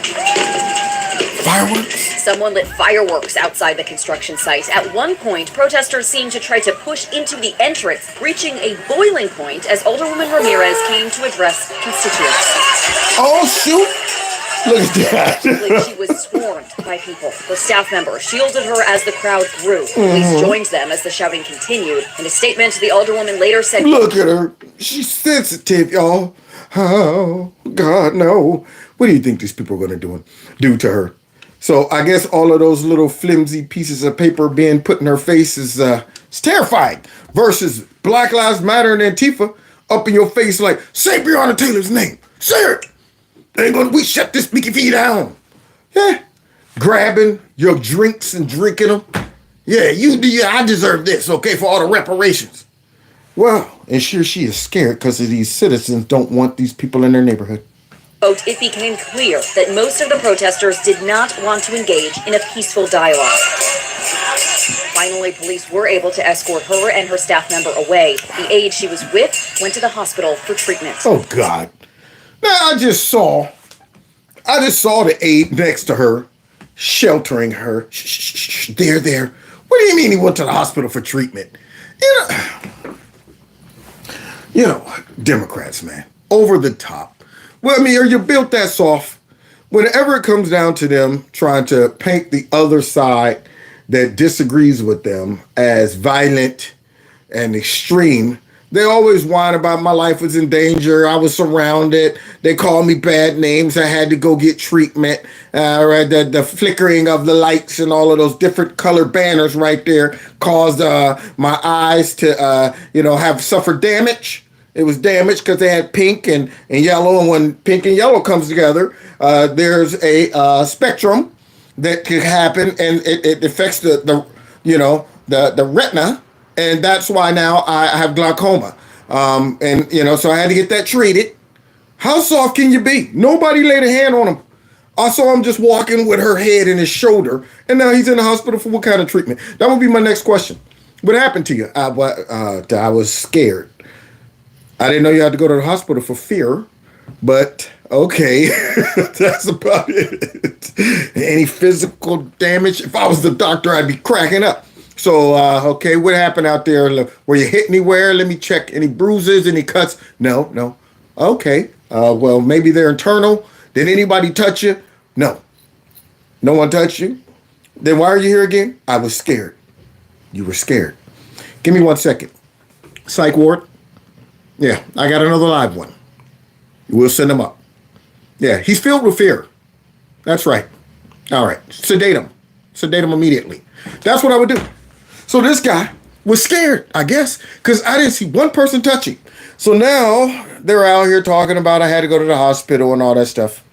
Fireworks?
Someone lit fireworks outside the construction site. At one point, protesters seemed to try to push into the entrance, reaching a boiling point as Alderwoman Ramirez came to address constituents.
Oh, shoot. Look at that.
She was swarmed by people. The staff member shielded her as the crowd grew. Police joined them as the shouting continued. In a statement, the alderwoman later said,
look at her. She's sensitive, y'all. Oh, God, no. What do you think these people are going to do to her? So I guess all of those little flimsy pieces of paper being put in her face is it's terrifying. Versus Black Lives Matter and Antifa up in your face like, say Breonna Taylor's name. Say it. We shut this Mickey V down. Yeah. Grabbing your drinks and drinking them. Yeah, I deserve this, okay, for all the reparations. Well, and sure she is scared because of these citizens don't want these people in their neighborhood.
It became clear that most of the protesters did not want to engage in a peaceful dialogue. Finally, police were able to escort her and her staff member away. The aide she was with went to the hospital for treatment.
Oh, God. Now, I just saw the aide next to her, sheltering her. Shh, shh, shh, shh, there. What do you mean he went to the hospital for treatment? Democrats, man, over the top. Well, I mean, are you built that soft? Whenever it comes down to them trying to paint the other side that disagrees with them as violent and extreme, they always whine about my life was in danger. I was surrounded. They called me bad names. I had to go get treatment. The flickering of the lights and all of those different colored banners right there caused my eyes to, have suffered damage. It was damaged because they had pink and yellow. And when pink and yellow comes together, there's a spectrum that could happen, and it affects the retina. And that's why now I have glaucoma. So I had to get that treated. How soft can you be? Nobody laid a hand on him. I saw him just walking with her head in his shoulder. And now he's in the hospital for what kind of treatment? That would be my next question. What happened to you? I was scared. I didn't know you had to go to the hospital for fear. But okay, that's about it. Any physical damage? If I was the doctor, I'd be cracking up. So, okay, what happened out there? Were you hit anywhere? Let me check. Any bruises, any cuts? No. Okay. Well, maybe they're internal. Did anybody touch you? No. No one touched you? Then why are you here again? I was scared. You were scared. Give me 1 second. Psych ward. Yeah, I got another live one. We'll send him up. Yeah, he's filled with fear. That's right. All right. Sedate him. Sedate him immediately. That's what I would do. So this guy was scared, I guess, because I didn't see one person touching. So now they're out here talking about I had to go to the hospital and all that stuff.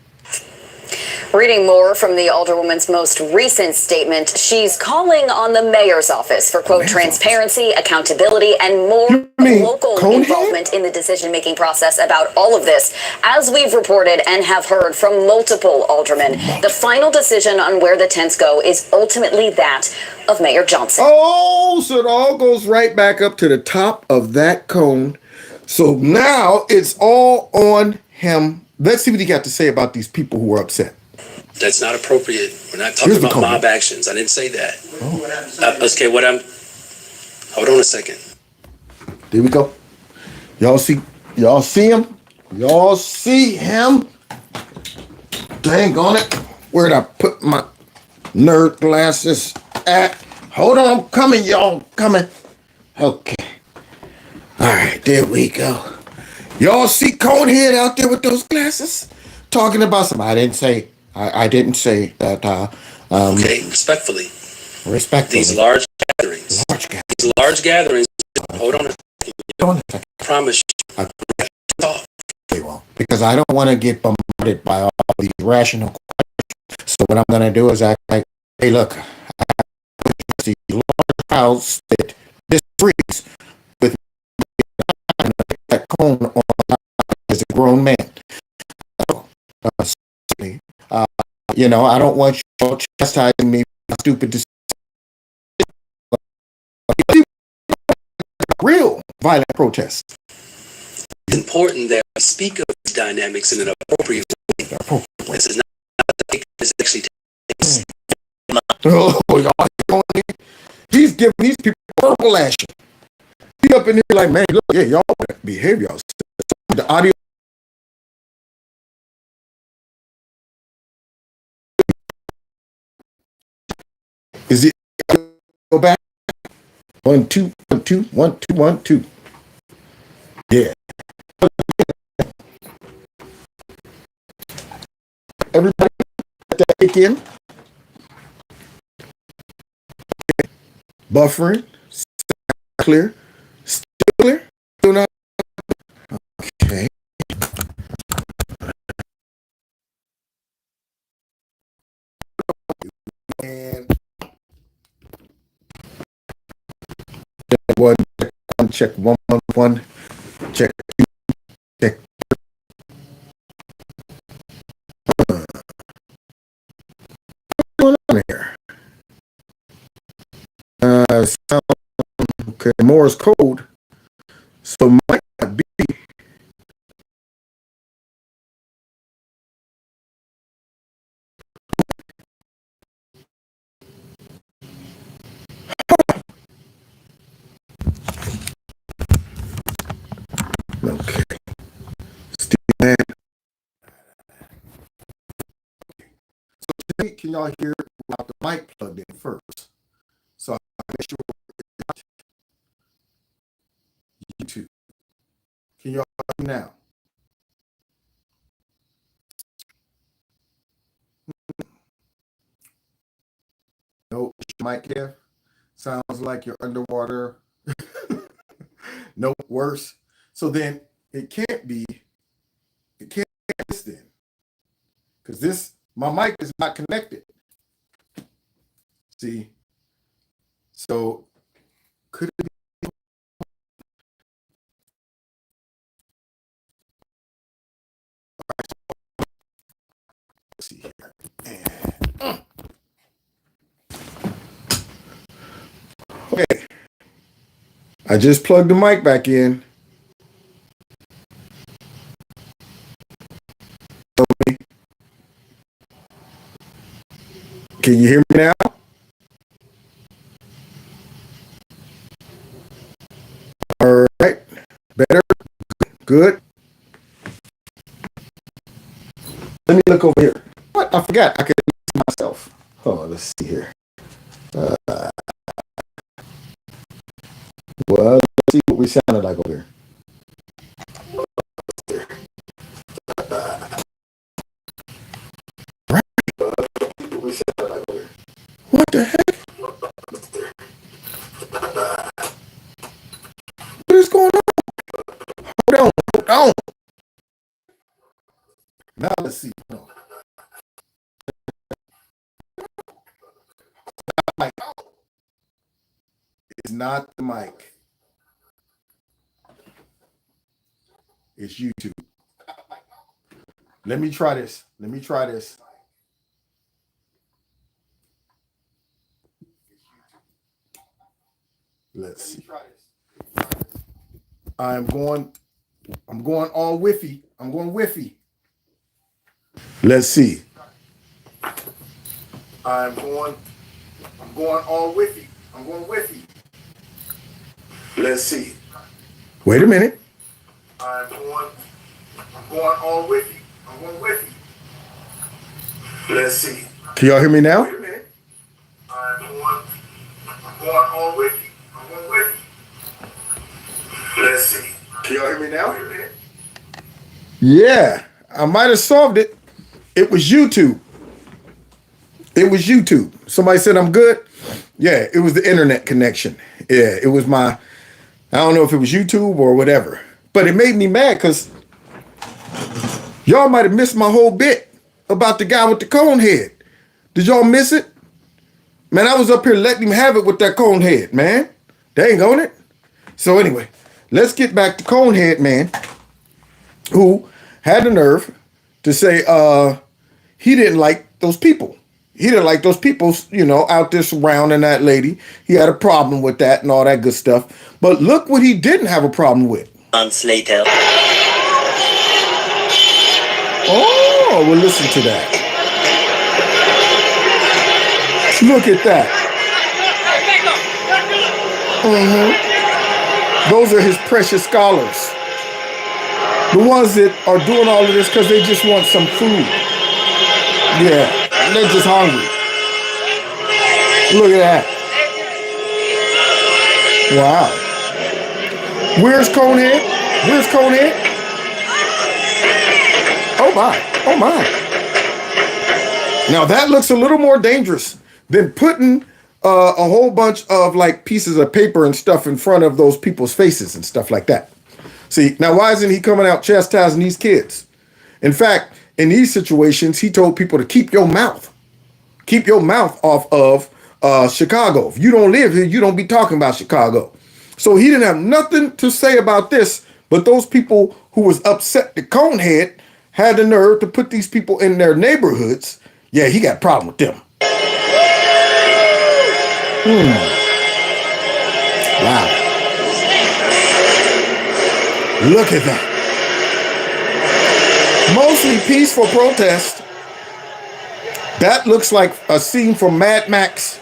Reading more from the Alderwoman's most recent statement, she's calling on the mayor's office for, quote, transparency, accountability, and more local involvement in the decision-making process about all of this. As we've reported and have heard from multiple aldermen, the final decision on where the tents go is ultimately that of Mayor Johnson.
Oh, so it all goes right back up to the top of that cone. So now it's all on him. Let's see what he got to say about these people who are upset.
That's not appropriate. We're not talking about mob actions. I didn't say that. Okay, hold on a second.
There we go. Y'all see him? Y'all see him? Dang on it. Where'd I put my nerd glasses at? Hold on, I'm coming, y'all. Coming. Okay. All right, there we go. Y'all see Conehead out there with those glasses? Talking about something. I didn't say that.
Okay, respectfully. These large gatherings. Hold on a second. I promise you.
They won't. Because I don't want to get bombarded by all these rational questions. So what I'm going to do is act like, hey, look, I see large crowds that disagrees with that cone on as a grown man. I don't want you all chastising me for stupid decisions. Real violent protests.
It's important that we speak of these dynamics in an appropriate way. This is not this actually takes.
Oh, y'all, he's giving these people verbal action. He up in here like, man, look, yeah, y'all better behave yourselves. The audio. Is it go back? 1 2 1 2 1 2 1 2. Yeah. Everybody let that kick in. Buffering. Clear. Still clear. Still not. Okay. And one check 1 1 1 check 2 check. What's going on here? Okay, Morse code. So it might not be. Okay. Still, man. So can y'all hear without the mic plugged in first? So I make sure YouTube. Can y'all hear me now? No, mic here. Sounds like you're underwater. No, worse. So then it can't be this then. Because my mic is not connected. See? So could it be? Let's see here. Okay. I just plugged the mic back in. Can you hear me now? All right. Better? Good. Let me look over here. What? I forgot. I could see myself. Oh, let's see here. Well, let's see what we sounded like over here. What the heck? What is going on? Hold on. Now let's see. No. It's not the mic. It's YouTube. Let me try this. Let's see. I'm going all whiffy. I'm going whiffy. Let's see. I'm going all whiffy. I'm going whiffy. Let's see. Wait a minute. I'm going all whiffy. I'm going whiffy. Let's see. Can y'all hear me now? Wait a minute. I'm going all whiffy. I'm going whiffy. Let's see. Can y'all hear me now? Wait a minute. Yeah, I might have solved it. It was YouTube. Somebody said I'm good. Yeah, it was the internet connection. Yeah, it was I don't know if it was YouTube or whatever. But it made me mad because y'all might have missed my whole bit about the guy with the cone head. Did y'all miss it? Man, I was up here letting him have it with that cone head, man. Dang on it. So anyway, let's get back to Conehead Man, who had the nerve to say he didn't like those people. He didn't like those people, out there surrounding that lady. He had a problem with that and all that good stuff. But look what he didn't have a problem with.
Months later.
Oh, well, listen to that. Look at that. Those are his precious scholars. The ones that are doing all of this because they just want some food. Yeah, they're just hungry. Look at that. Wow. Where's Conehead? Oh my. Now that looks a little more dangerous than putting a whole bunch of like pieces of paper and stuff in front of those people's faces and stuff like that. See, now why isn't he coming out chastising these kids? In fact, in these situations, he told people to keep your mouth off of Chicago. If you don't live here, you don't be talking about Chicago. So he didn't have nothing to say about this, but those people who was upset the Conehead had the nerve to put these people in their neighborhoods. Yeah, he got a problem with them. Wow. Look at that. Mostly peaceful protest. That looks like a scene from Mad Max.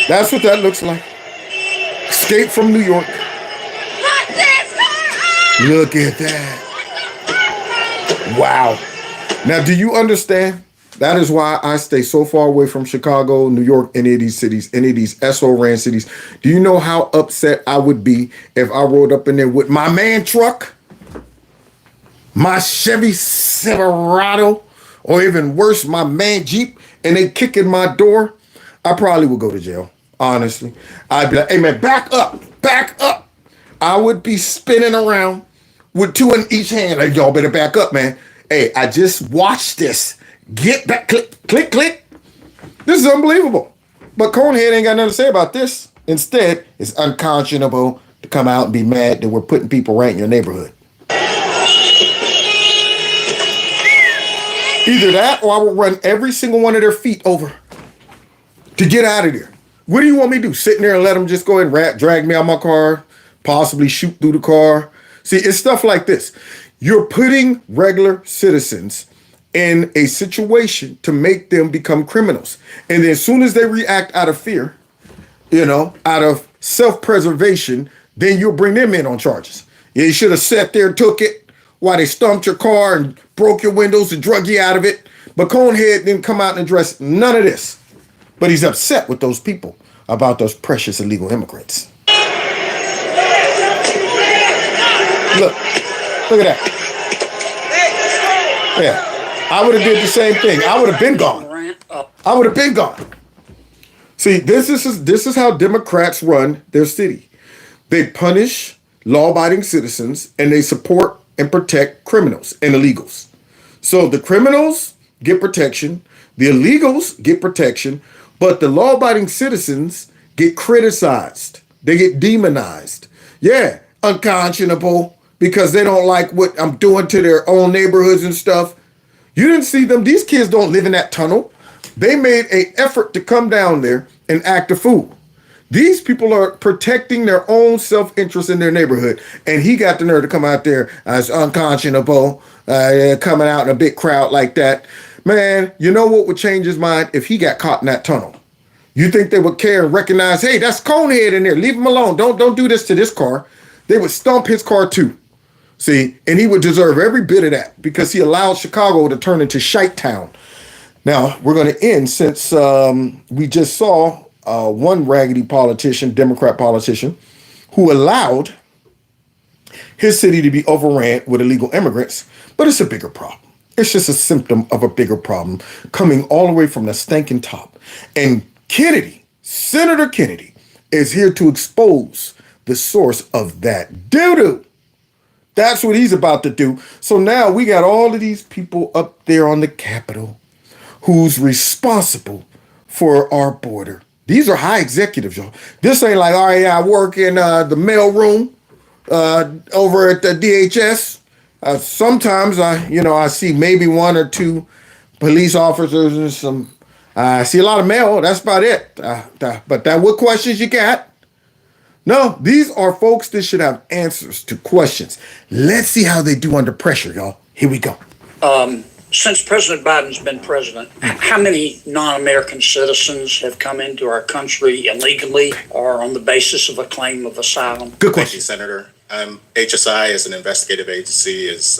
That's what that looks like. Escape from New York. Look at that. Wow. Now, do you understand? That is why I stay so far away from Chicago, New York, any of these cities, any of these SO-ran cities. Do you know how upset I would be if I rode up in there with my man truck, my Chevy Silverado, or even worse, my man Jeep, and they kick in my door? I probably would go to jail, honestly. I'd be like, hey man, back up, back up. I would be spinning around with two in each hand. Like, y'all better back up, man. Hey, I just watched this. Get back, click, click, click. This is unbelievable. But Conehead ain't got nothing to say about this. Instead, it's unconscionable to come out and be mad that we're putting people right in your neighborhood. Either that or I will run every single one of their feet over to get out of there. What do you want me to do? Sit in there and let them just go ahead and drag me out my car, possibly shoot through the car? See, it's stuff like this. You're putting regular citizens in a situation to make them become criminals. And then as soon as they react out of fear, out of self-preservation, then you'll bring them in on charges. Yeah, you should have sat there and took it while they stomped your car and broke your windows and drug you out of it. But Conehead didn't come out and address none of this. But he's upset with those people about those precious illegal immigrants. Look at that. Yeah. I would have did the same thing. I would have been gone. See, this is how Democrats run their city. They punish law-abiding citizens and they support and protect criminals and illegals. So the criminals get protection, the illegals get protection, but the law-abiding citizens get criticized. They get demonized. Yeah, unconscionable because they don't like what I'm doing to their own neighborhoods and stuff. You didn't see them. These kids don't live in that tunnel. They made an effort to come down there and act a fool. These people are protecting their own self-interest in their neighborhood. And he got the nerve to come out there as unconscionable, coming out in a big crowd like that. Man, you know what would change his mind if he got caught in that tunnel? You think they would care and recognize, hey, that's Conehead in there. Leave him alone. Don't do this to this car. They would stomp his car too. See, and he would deserve every bit of that because he allowed Chicago to turn into shite town. Now, we're going to end since we just saw one raggedy politician, Democrat politician, who allowed his city to be overran with illegal immigrants. But it's a bigger problem. It's just a symptom of a bigger problem coming all the way from the stinking top. And Kennedy, Senator Kennedy, is here to expose the source of that doo-doo. That's what he's about to do. So now we got all of these people up there on the Capitol who's responsible for our border. These are high executives, y'all. This ain't like, all right, I work in the mail room over at the DHS. Sometimes I see maybe one or two police officers and some. I see a lot of mail. That's about it. But what questions you got? No, these are folks that should have answers to questions. Let's see how they do under pressure, y'all. Here we go.
Since President Biden's been president, how many non-American citizens have come into our country illegally or on the basis of a claim of asylum?
Good question,
Senator. HSI as an investigative agency is...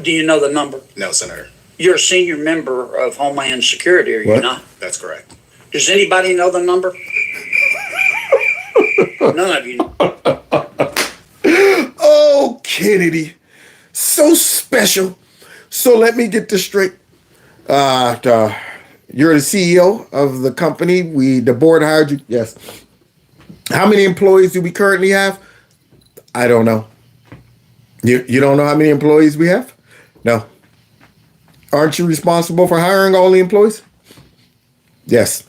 do you know the number?
No, Senator.
You're a senior member of Homeland Security, are you not?
That's correct.
Does anybody know the number? None of you know.
Oh, Kennedy. So special. So let me get this straight. You're the CEO of the company. The board hired you. Yes. How many employees do we currently have? I don't know. You don't know how many employees we have? No. Aren't you responsible for hiring all the employees? Yes.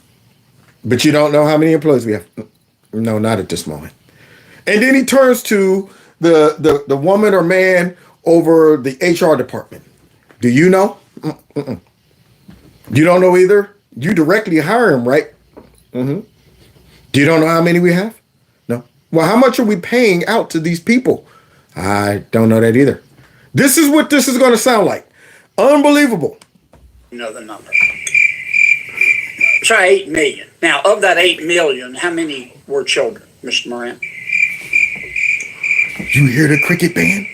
But you don't know how many employees we have? No, not at this moment. And then he turns to the woman or man over the HR department. Do you know? Mm-mm. You don't know either? You directly hire him, right? Mm-hmm. You don't know how many we have? No. Well, how much are we paying out to these people? I don't know that either. This is what this is going to sound like. Unbelievable.
You know the number. Try 8 million. Now, of that 8 million, how many were children, Mr. Moran?
You hear the cricket band?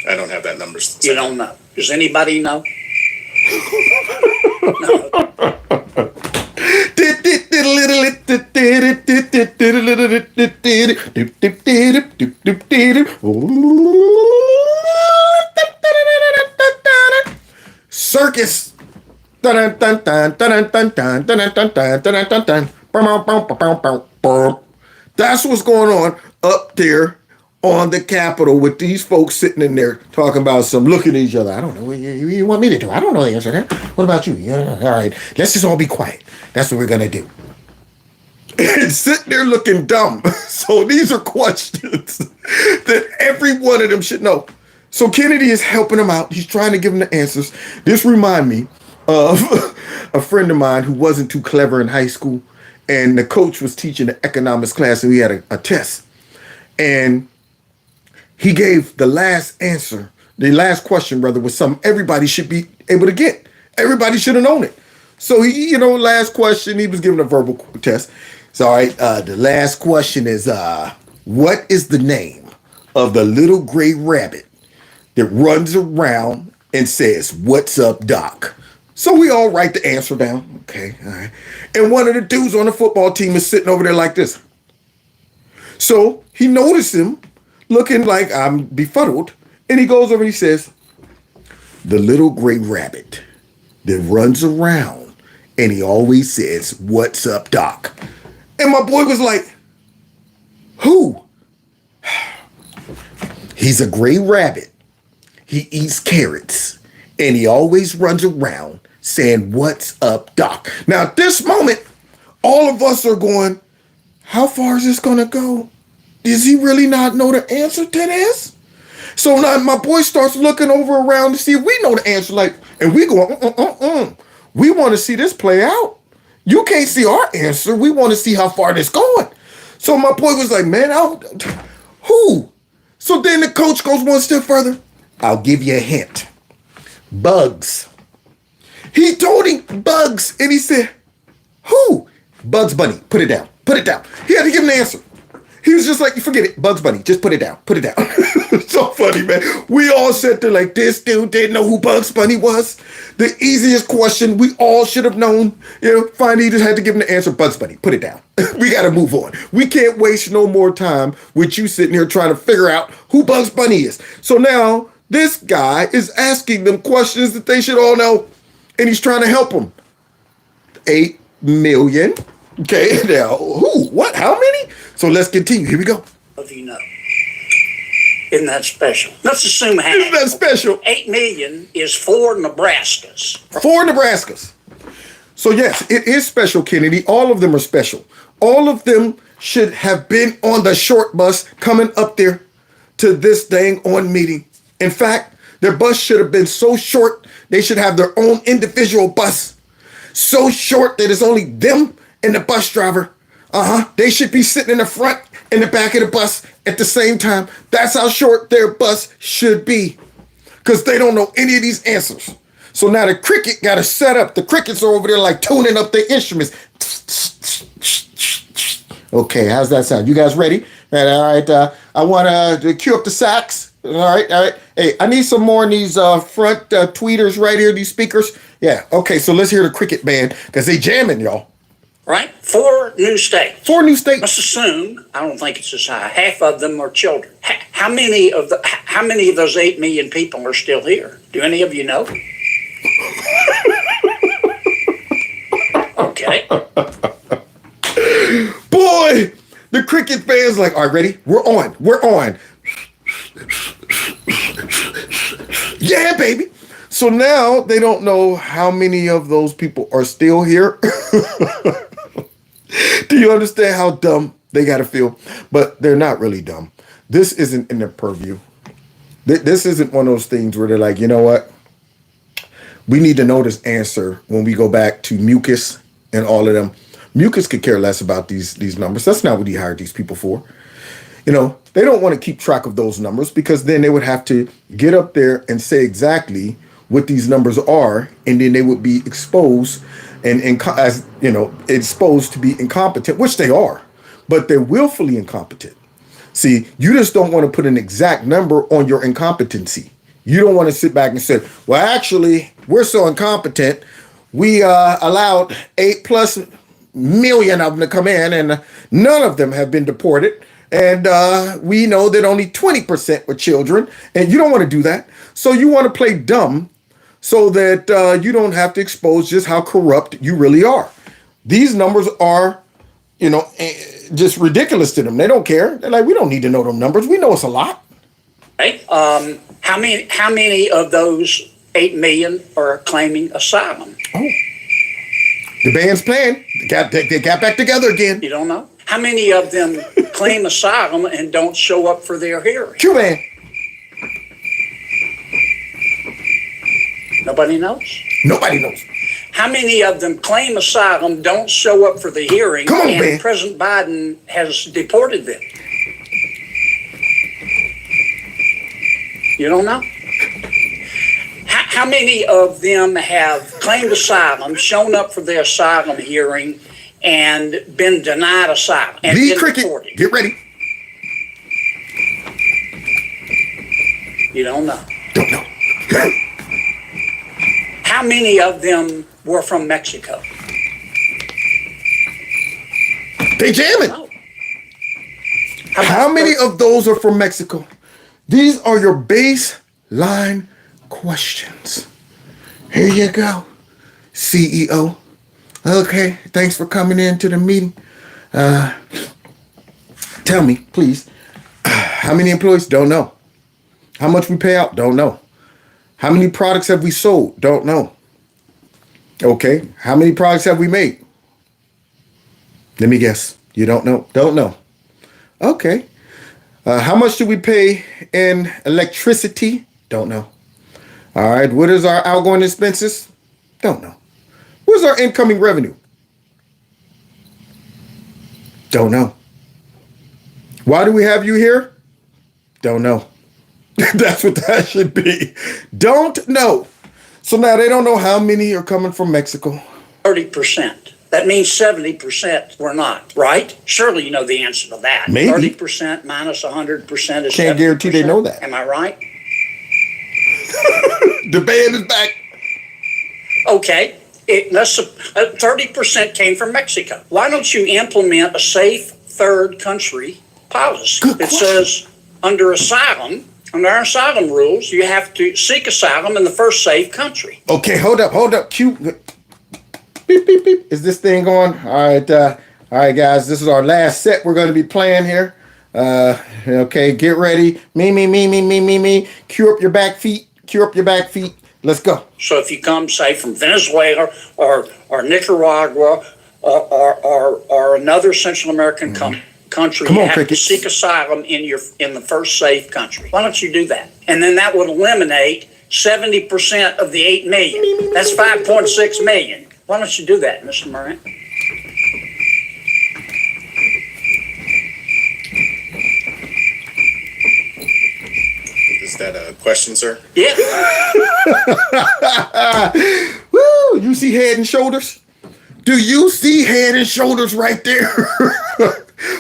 I don't have that number.
You don't know. Does anybody know? No.
Circus. That's what's going on up there on the Capitol with these folks sitting in there talking about some looking at each other. I don't know what you want me to do. I don't know the answer to that. What about you? Yeah, all right. Let's just all be quiet. That's what we're going to do. And sitting there looking dumb. So these are questions that every one of them should know. So Kennedy is helping them out. He's trying to give them the answers. This reminds me of a friend of mine who wasn't too clever in high school. And the coach was teaching the economics class, and we had a test. And he gave the last answer, the last question, brother, was something everybody should be able to get. Everybody should have known it. So he, last question, he was giving a verbal test. So, all right, the last question is, what is the name of the little gray rabbit that runs around and says, "What's up, Doc?" So we all write the answer down. Okay, all right. And one of the dudes on the football team is sitting over there like this. So he noticed him looking like I'm befuddled. And he goes over and he says, "The little gray rabbit that runs around and he always says, 'What's up, Doc?'" And my boy was like, "Who?" "He's a gray rabbit. He eats carrots and he always runs around saying, 'What's up, Doc?'" Now, at this moment, all of us are going, how far is this going to go? Does he really not know the answer to this? So now my boy starts looking over around to see if we know the answer. And we go, we want to see this play out. You can't see our answer. We want to see how far this going. So my boy was like, "Man, who?" So then the coach goes one step further. "I'll give you a hint. Bugs." He told him Bugs, and he said, "Who?" "Bugs Bunny. Put it down. Put it down." He had to give him the answer. He was just like, "Forget it. Bugs Bunny. Just put it down. Put it down." So funny, man. We all sat there like, this dude didn't know who Bugs Bunny was. The easiest question we all should have known. Finally, he just had to give him the answer. "Bugs Bunny. Put it down." We got to move on. We can't waste no more time with you sitting here trying to figure out who Bugs Bunny is. So now this guy is asking them questions that they should all know. And he's trying to help them. 8 million. Okay, now, who? What? How many? So let's continue. Here we go.
Of you know. Isn't that special? Let's assume half.
Isn't that special?
8 million is 4 Nebraskas.
4 Nebraskas. So yes, it is special, Kennedy. All of them are special. All of them should have been on the short bus coming up there to this dang on meeting. In fact, their bus should have been so short, they should have their own individual bus. So short that it's only them and the bus driver. They should be sitting in the front and the back of the bus at the same time. That's how short their bus should be. Because they don't know any of these answers. So now the cricket got to set up. The crickets are over there like tuning up their instruments. Okay, how's that sound? You guys ready? All right, I want to cue up the sax. All right. Hey, I need some more in these front tweeters right here, these speakers. Yeah, okay, so let's hear the cricket band, because they jamming, y'all.
Right? 4 new states.
4 new states.
Let's assume, I don't think it's as high, half of them are children. How many of those 8 million people are still here? Do any of you know? Okay.
Boy, the cricket band's like, all right, ready? We're on. Yeah, baby. So now they don't know how many of those people are still here. Do you understand how dumb they got to feel? But they're not really dumb. This isn't in their purview. This isn't one of those things where they're like, you know what? We need to know this answer when we go back to Mucus and all of them. Mucus could care less about these numbers. That's not what he hired these people for. They don't want to keep track of those numbers because then they would have to get up there and say exactly what these numbers are, and then they would be exposed exposed to be incompetent, which they are, but they're willfully incompetent. See, you just don't want to put an exact number on your incompetency. You don't want to sit back and say, well, actually, we're so incompetent, we allowed 8+ million of them to come in, and none of them have been deported. And we know that only 20% were children, and you don't want to do that. So you want to play dumb so that you don't have to expose just how corrupt you really are. These numbers are, just ridiculous to them. They don't care. They're like, we don't need to know them numbers. We know it's a lot.
Right? How many of those 8 million are claiming asylum?
Oh, the band's playing. They got back together again.
You don't know? How many of them claim asylum and don't show up for their hearing?
Q-Man.
Nobody knows?
Nobody knows.
How many of them claim asylum, don't show up for the hearing,
Come on,
and
man.
President Biden has deported them? You don't know? How many of them have claimed asylum, shown up for their asylum hearing, and been denied asylum? And
Lee
been
Cricket,
deported?
get ready.
You don't know.
Don't know.
How many of them were from Mexico?
They jamming.
No.
How many of those are from Mexico? These are your baseline questions. Here you go, CEO. Okay, thanks for coming into the meeting. Tell me, please, how many employees? Don't know. How much we pay out? Don't know. How many products have we sold? Don't know. Okay, how many products have we made? Let me guess. You don't know? Don't know. Okay. How much do we pay in electricity? Don't know. All right, what is our outgoing expenses? Don't know. What's our incoming revenue? Don't know. Why do we have you here? Don't know. That's what that should be. Don't know. So now they don't know how many are coming from Mexico.
30%. That means 70% were not, right? Surely you know the answer to that.
Maybe.
30% minus 100% is
Can't
70%.
guarantee they know that.
Am I right?
The band is back.
Okay. 30% came from Mexico. Why don't you implement a safe third country policy
Good
that
question.
says under our asylum rules, you have to seek asylum in the first safe country?
Okay, hold up. Cue. Beep, beep, beep. Is this thing on? All right, guys. This is our last set we're going to be playing here. Okay, get ready. Me. Cue up your back feet. Let's go.
So if you come, say, from Venezuela or Nicaragua or another Central American country,
Come
you
on,
have
Crickets.
to seek asylum in the first safe country. Why don't you do that? And then that would eliminate 70% of the 8 million. That's 5.6 million. Why don't you do that, Mr. Morant?
Is that a question, sir?
Yeah.
Woo! You see Head and Shoulders? Do you see Head and Shoulders right there?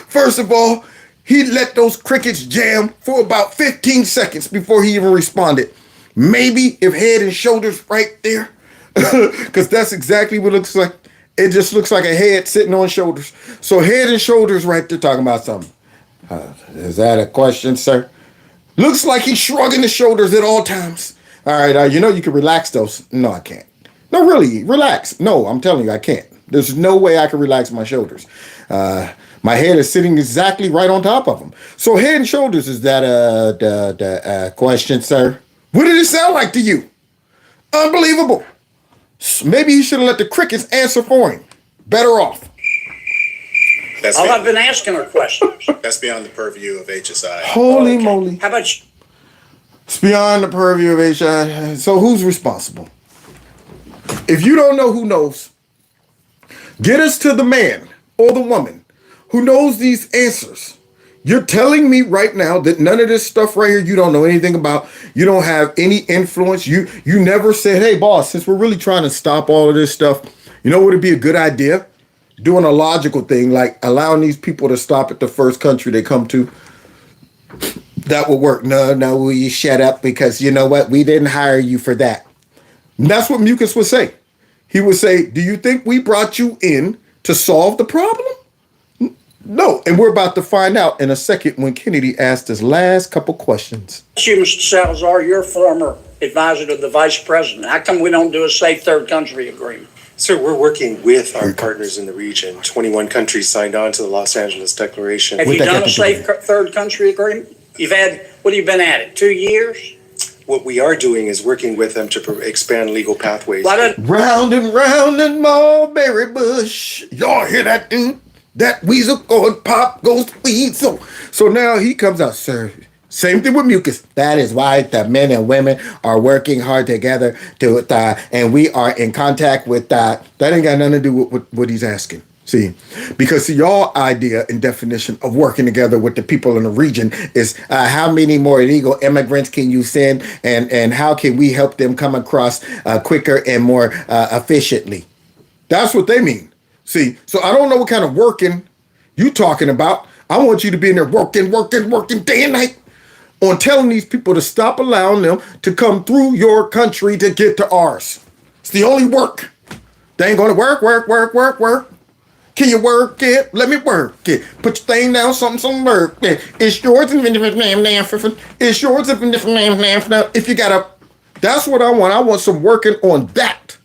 First of all, he let those crickets jam for about 15 seconds before he even responded. Maybe if Head and Shoulders right there, because that's exactly what it looks like. It just looks like a head sitting on shoulders. So Head and Shoulders right there talking about something. Is that a question, sir? Looks like he's shrugging his shoulders at all times. All right, you can relax those. No, I can't. No, really, relax. No, I'm telling you, I can't. There's no way I can relax my shoulders. My head is sitting exactly right on top of them. So Head and Shoulders, is that a question, sir? What did it sound like to you? Unbelievable. Maybe he should have let the crickets answer for him. Better off.
All I've been asking are questions.
That's beyond the purview of HSI.
Holy moly.
How about you?
It's beyond the purview of HI. So who's responsible? If you don't know who knows, get us to the man or the woman who knows these answers. You're telling me right now that none of this stuff right here you don't know anything about. You don't have any influence. You never said, hey, boss, since we're really trying to stop all of this stuff, you know what would be a good idea? Doing a logical thing like allowing these people to stop at the first country they come to. That would work. No, will you shut up? Because you know what? We didn't hire you for that. And that's what Mucus would say. He would say, do you think we brought you in to solve the problem? No, and we're about to find out in a second when Kennedy asked his last couple questions.
You, Mr. Salazar, you're former advisor to the vice president. How come we don't do a safe third country agreement?
Sir, we're working with our partners in the region. 21 countries signed on to the Los Angeles Declaration.
Have you done a safe third country agreement? You've had, what have you been at it, 2 years?
What we are doing is working with them to expand legal pathways.
Round and round in Mulberry Bush. Y'all hear that dude? That weasel going pop goes to weed. So now he comes out, sir. Same thing with Mucus. That is why the men and women are working hard together and we are in contact with that. That ain't got nothing to do with what he's asking. See, because y'all idea and definition of working together with the people in the region is how many more illegal immigrants can you send and how can we help them come across quicker and more efficiently? That's what they mean. See, so I don't know what kind of working you talking about. I want you to be in there working day and night on telling these people to stop allowing them to come through your country to get to ours. It's the only work. They ain't going to work. Can you work it? Let me work it. Put your thing down, some work it. It's yours and it's yours and if you got a, that's what I want. I want some working on that.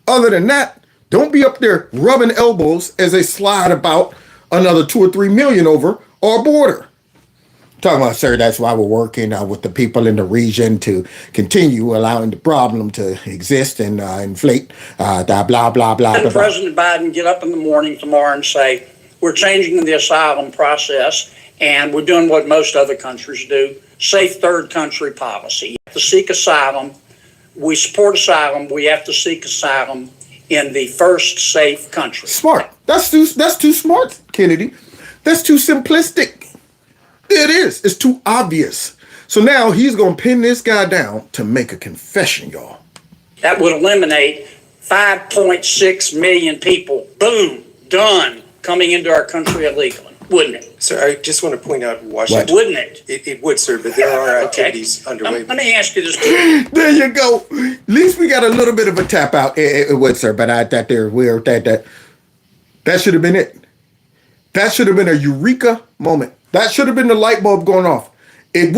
Other than that, don't be up there rubbing elbows as they slide about another 2 or 3 million over our border. Talking about, sir, that's why we're working with the people in the region to continue allowing the problem to exist and inflate, blah, blah, blah, blah.
And President Biden get up in the morning tomorrow and say, we're changing the asylum process and we're doing what most other countries do, safe third country policy. You have to seek asylum. We support asylum. We have to seek asylum in the first safe country.
Smart. That's too smart, Kennedy. That's too simplistic. It is. It's too obvious. So now he's going to pin this guy down to make a confession, y'all.
That would eliminate 5.6 million people. Boom. Done. Coming into our country illegally. Wouldn't it?
Sir, I just want to point out Washington.
Wouldn't it?
It would, sir, but there are activities underway.
Let me ask you this.
There you go. At least we got a little bit of a tap out. It would, sir, but that should have been it. That should have been a eureka moment. That should have been the light bulb going off. It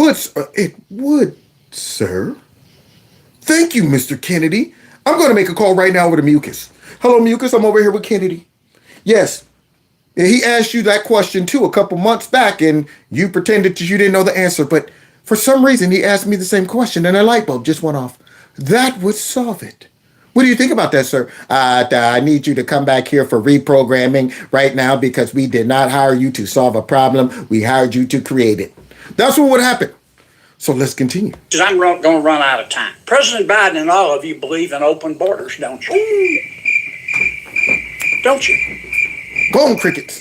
would, sir. Thank you, Mr. Kennedy. I'm going to make a call right now over to Mucus. Hello, Mucus. I'm over here with Kennedy. Yes. And he asked you that question, too, a couple months back, and you pretended you didn't know the answer. But for some reason, he asked me the same question, and a light bulb just went off. That would solve it. What do you think about that, sir? I need you to come back here for reprogramming right now because we did not hire you to solve a problem. We hired you to create it. That's what would happen. So let's continue.
I'm going to run out of time. President Biden and all of you believe in open borders, don't you? Don't you?
Boom, crickets.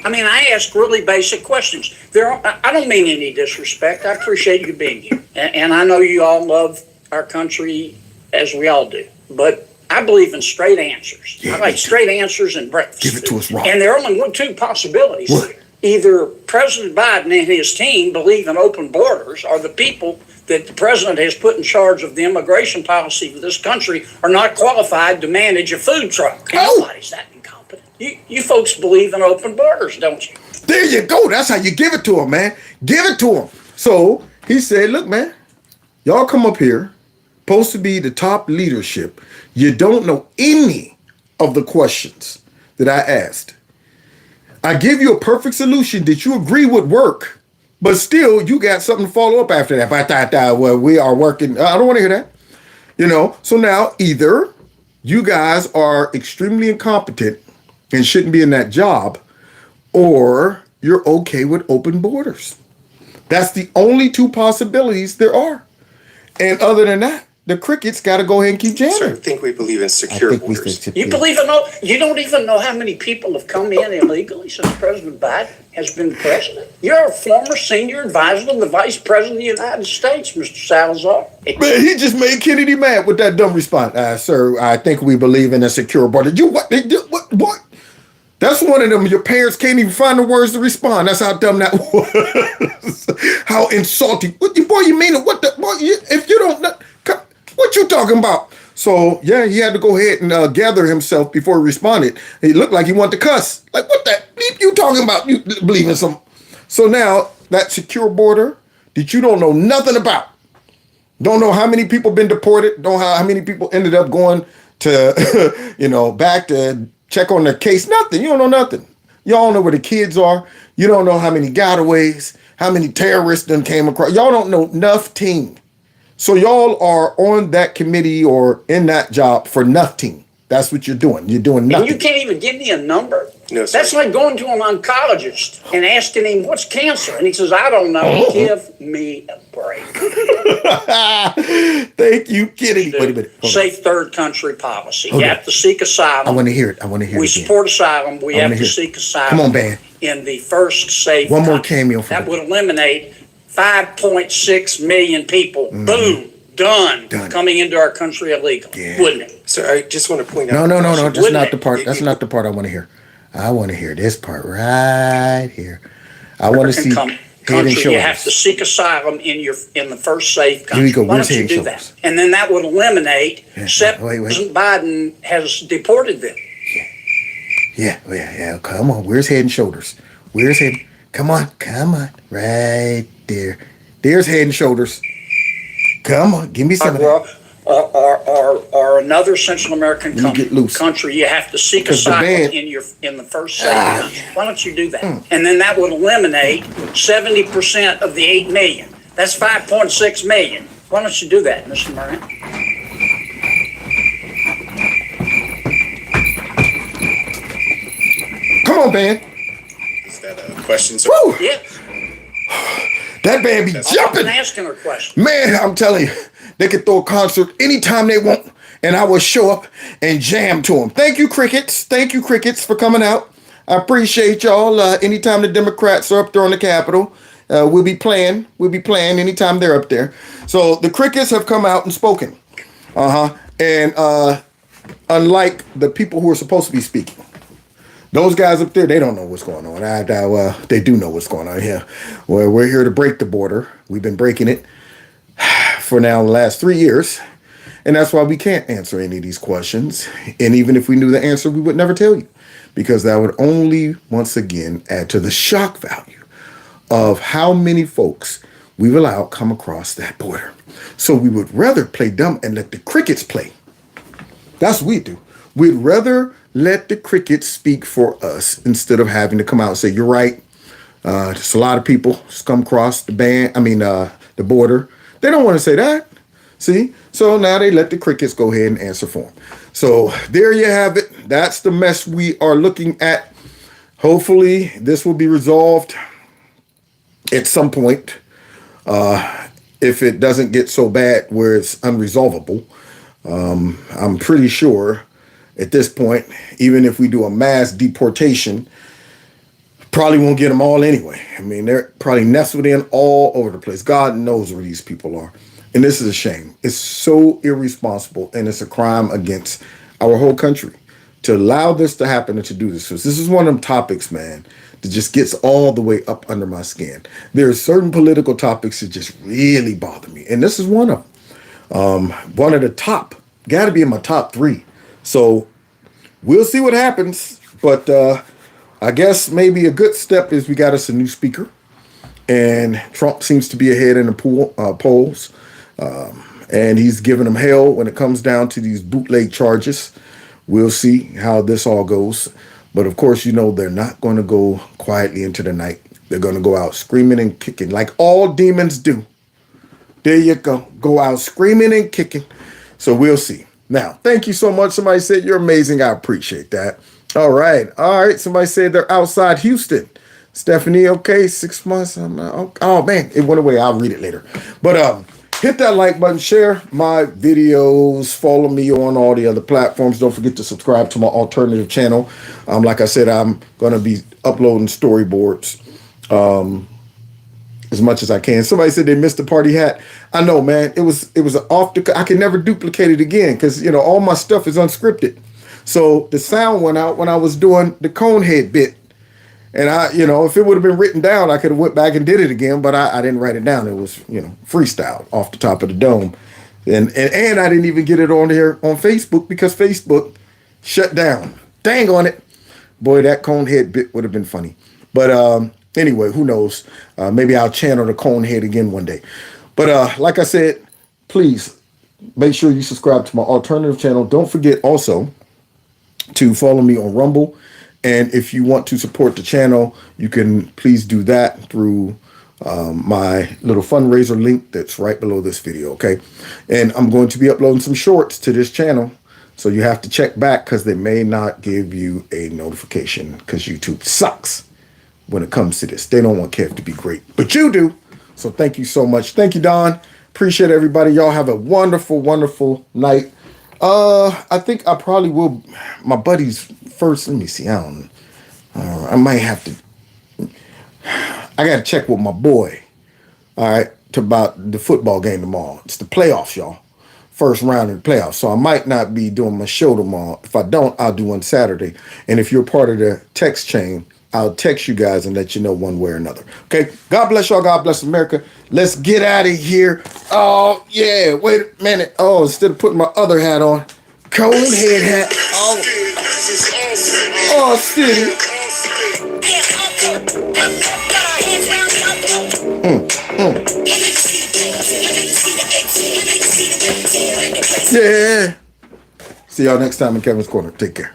I mean, I ask really basic questions. I don't mean any disrespect. I appreciate you being here. And I know you all love our country as we all do. But I believe in straight answers. Yeah, I like straight answers and breakfast.
Give it to us raw.
And there are only two possibilities.
What?
Either President Biden and his team believe in open borders, or the people that the president has put in charge of the immigration policy for this country are not qualified to manage a food truck.
Oh.
Nobody's that incompetent. You folks believe in open borders, don't you?
There you go. That's how you give it to him, man. Give it to him. So he said, look, man, y'all come up here. Supposed to be the top leadership. You don't know any of the questions that I asked. I give you a perfect solution that you agree would work, but still you got something to follow up after that. But well, we are working. I don't want to hear that. So now either you guys are extremely incompetent and shouldn't be in that job, or you're okay with open borders. That's the only two possibilities there are. And other than that, the crickets got to go ahead and keep jamming.
So I think we believe in secure borders.
You believe in you don't even know how many people have come in illegally since President Biden has been president. You're a former senior advisor to the Vice President of the United States, Mr. Salazar.
Man, he just made Kennedy mad with that dumb response. Sir, I think we believe in a secure border. What? That's one of them. Your parents can't even find the words to respond. That's how dumb that was. How insulting. Boy, you mean it? If you don't know, what you talking about? So, yeah, he had to go ahead and gather himself before he responded. He looked like he wanted to cuss. Like, what the you talking about? You believe in some. So now, that secure border that you don't know nothing about. Don't know how many people been deported. Don't know how many people ended up going to, back to check on their case. Nothing. You don't know nothing. Y'all don't know where the kids are. You don't know how many gotaways, how many terrorists done came across. Y'all don't know nothing. So y'all are on that committee or in that job for nothing. That's what you're doing. You're doing nothing.
And you can't even give me a number?
No, sir.
That's like going to an oncologist and asking him, what's cancer? And he says, I don't know. Give me a break.
Thank you, Kennedy. Wait a minute.
Safe third country policy. You have to seek asylum.
I want to hear it.
We support asylum. We have to seek asylum.
Come on, man.
In the first safe
One more
country.
cameo for
That
me.
would eliminate 5.6 million people. Boom. Done. Coming into our country illegal.
Yeah.
Wouldn't it?
So I just want to point out.
No. That's not the part. That's not the part I want to hear. I want to hear this part right here. I want to see head and
country,
shoulders.
you have to seek asylum in the first safe country.
Here we go.
Why
Where's
don't you
head
do
and
that?
shoulders?
And then that would eliminate.
Wait.
President Biden has deported them.
Yeah. Come on. Where's head and shoulders? Where's head? Come on. Right there. There's head and shoulders. Come on. Give me some of that.
Or another Central American country, you have to seek asylum in the first safe country. Why don't you do that? And then that would eliminate 70% of the 8 million. That's 5.6 million. Why don't you do that, Mr. Murray?
Come on, man.
Is that a question, sir?
Woo!
Yeah.
That band be
I'm
jumping.
asking her question.
Man, I'm telling you, they could throw a concert anytime they want, and I will show up and jam to them. Thank you, Crickets. Thank you, Crickets, for coming out. I appreciate y'all. Anytime the Democrats are up there on the Capitol, we'll be playing. Anytime they're up there. So the Crickets have come out and spoken. And unlike the people who are supposed to be speaking, those guys up there, they don't know what's going on. They do know what's going on here. Well, we're here to break the border. We've been breaking it for now the last 3 years. And that's why we can't answer any of these questions. And even if we knew the answer, we would never tell you. Because that would only, once again, add to the shock value of how many folks we've allowed come across that border. So we would rather play dumb and let the crickets play. That's what we do. We'd rather let the crickets speak for us instead of having to come out and say, you're right. There's a lot of people just come across the border. They don't want to say that. See? So now they let the crickets go ahead and answer for them. So there you have it. That's the mess we are looking at. Hopefully this will be resolved at some point. If it doesn't get so bad where it's unresolvable, I'm pretty sure at this point, even if we do a mass deportation, probably won't get them all anyway. I mean, they're probably nestled in all over the place. God knows where these people are. And this is a shame. It's so irresponsible, and it's a crime against our whole country to allow this to happen and to do this. So this is one of them topics, man, that just gets all the way up under my skin. There are certain political topics that just really bother me, and this is one of them. One of the top, got to be in my top 3. So we'll see what happens, but I guess maybe a good step is we got us a new speaker, and Trump seems to be ahead in the polls, and he's giving them hell when it comes down to these bootleg charges. We'll see how this all goes, but of course, they're not going to go quietly into the night. They're going to go out screaming and kicking like all demons do. There you go out screaming and kicking. So we'll see. Now, thank you so much. Somebody said you're amazing. I appreciate that. All right. Somebody said they're outside Houston. Stephanie, okay, 6 months. Oh man, it went away. I'll read it later. But hit that like button, share my videos, follow me on all the other platforms. Don't forget to subscribe to my alternative channel. Like I said, I'm going to be uploading storyboards as much as I can. Somebody said they missed the party hat. I know, man. It was off the. I can never duplicate it again because all my stuff is unscripted. So the sound went out when I was doing the Conehead bit. And if it would have been written down, I could have went back and did it again, but I didn't write it down. It was, freestyle off the top of the dome. And I didn't even get it on there on Facebook because Facebook shut down. Dang on it. Boy, that Conehead bit would have been funny. But anyway, who knows? Maybe I'll channel the Conehead again one day. But like I said, please make sure you subscribe to my alternative channel. Don't forget also to follow me on Rumble. And if you want to support the channel, you can please do that through my little fundraiser link that's right below this video, okay? And I'm going to be uploading some shorts to this channel, so you have to check back because they may not give you a notification because YouTube sucks when it comes to this. They don't want Kev to be great, but you do. So thank you so much. Thank you, Don. Appreciate everybody. Y'all have a wonderful, wonderful night. I think I probably will. My buddies first. Let me see. I don't. I might have to. I got to check with my boy. All right, about the football game tomorrow. It's the playoffs, y'all. First round in the playoffs. So I might not be doing my show tomorrow. If I don't, I'll do one Saturday. And if you're part of the text chain, I'll text you guys and let you know one way or another. Okay. God bless y'all. God bless America. Let's get out of here. Oh, yeah. Wait a minute. Oh, instead of putting my other hat on, Conehead hat. Oh, city. Yeah. See y'all next time in Kevin's Corner. Take care.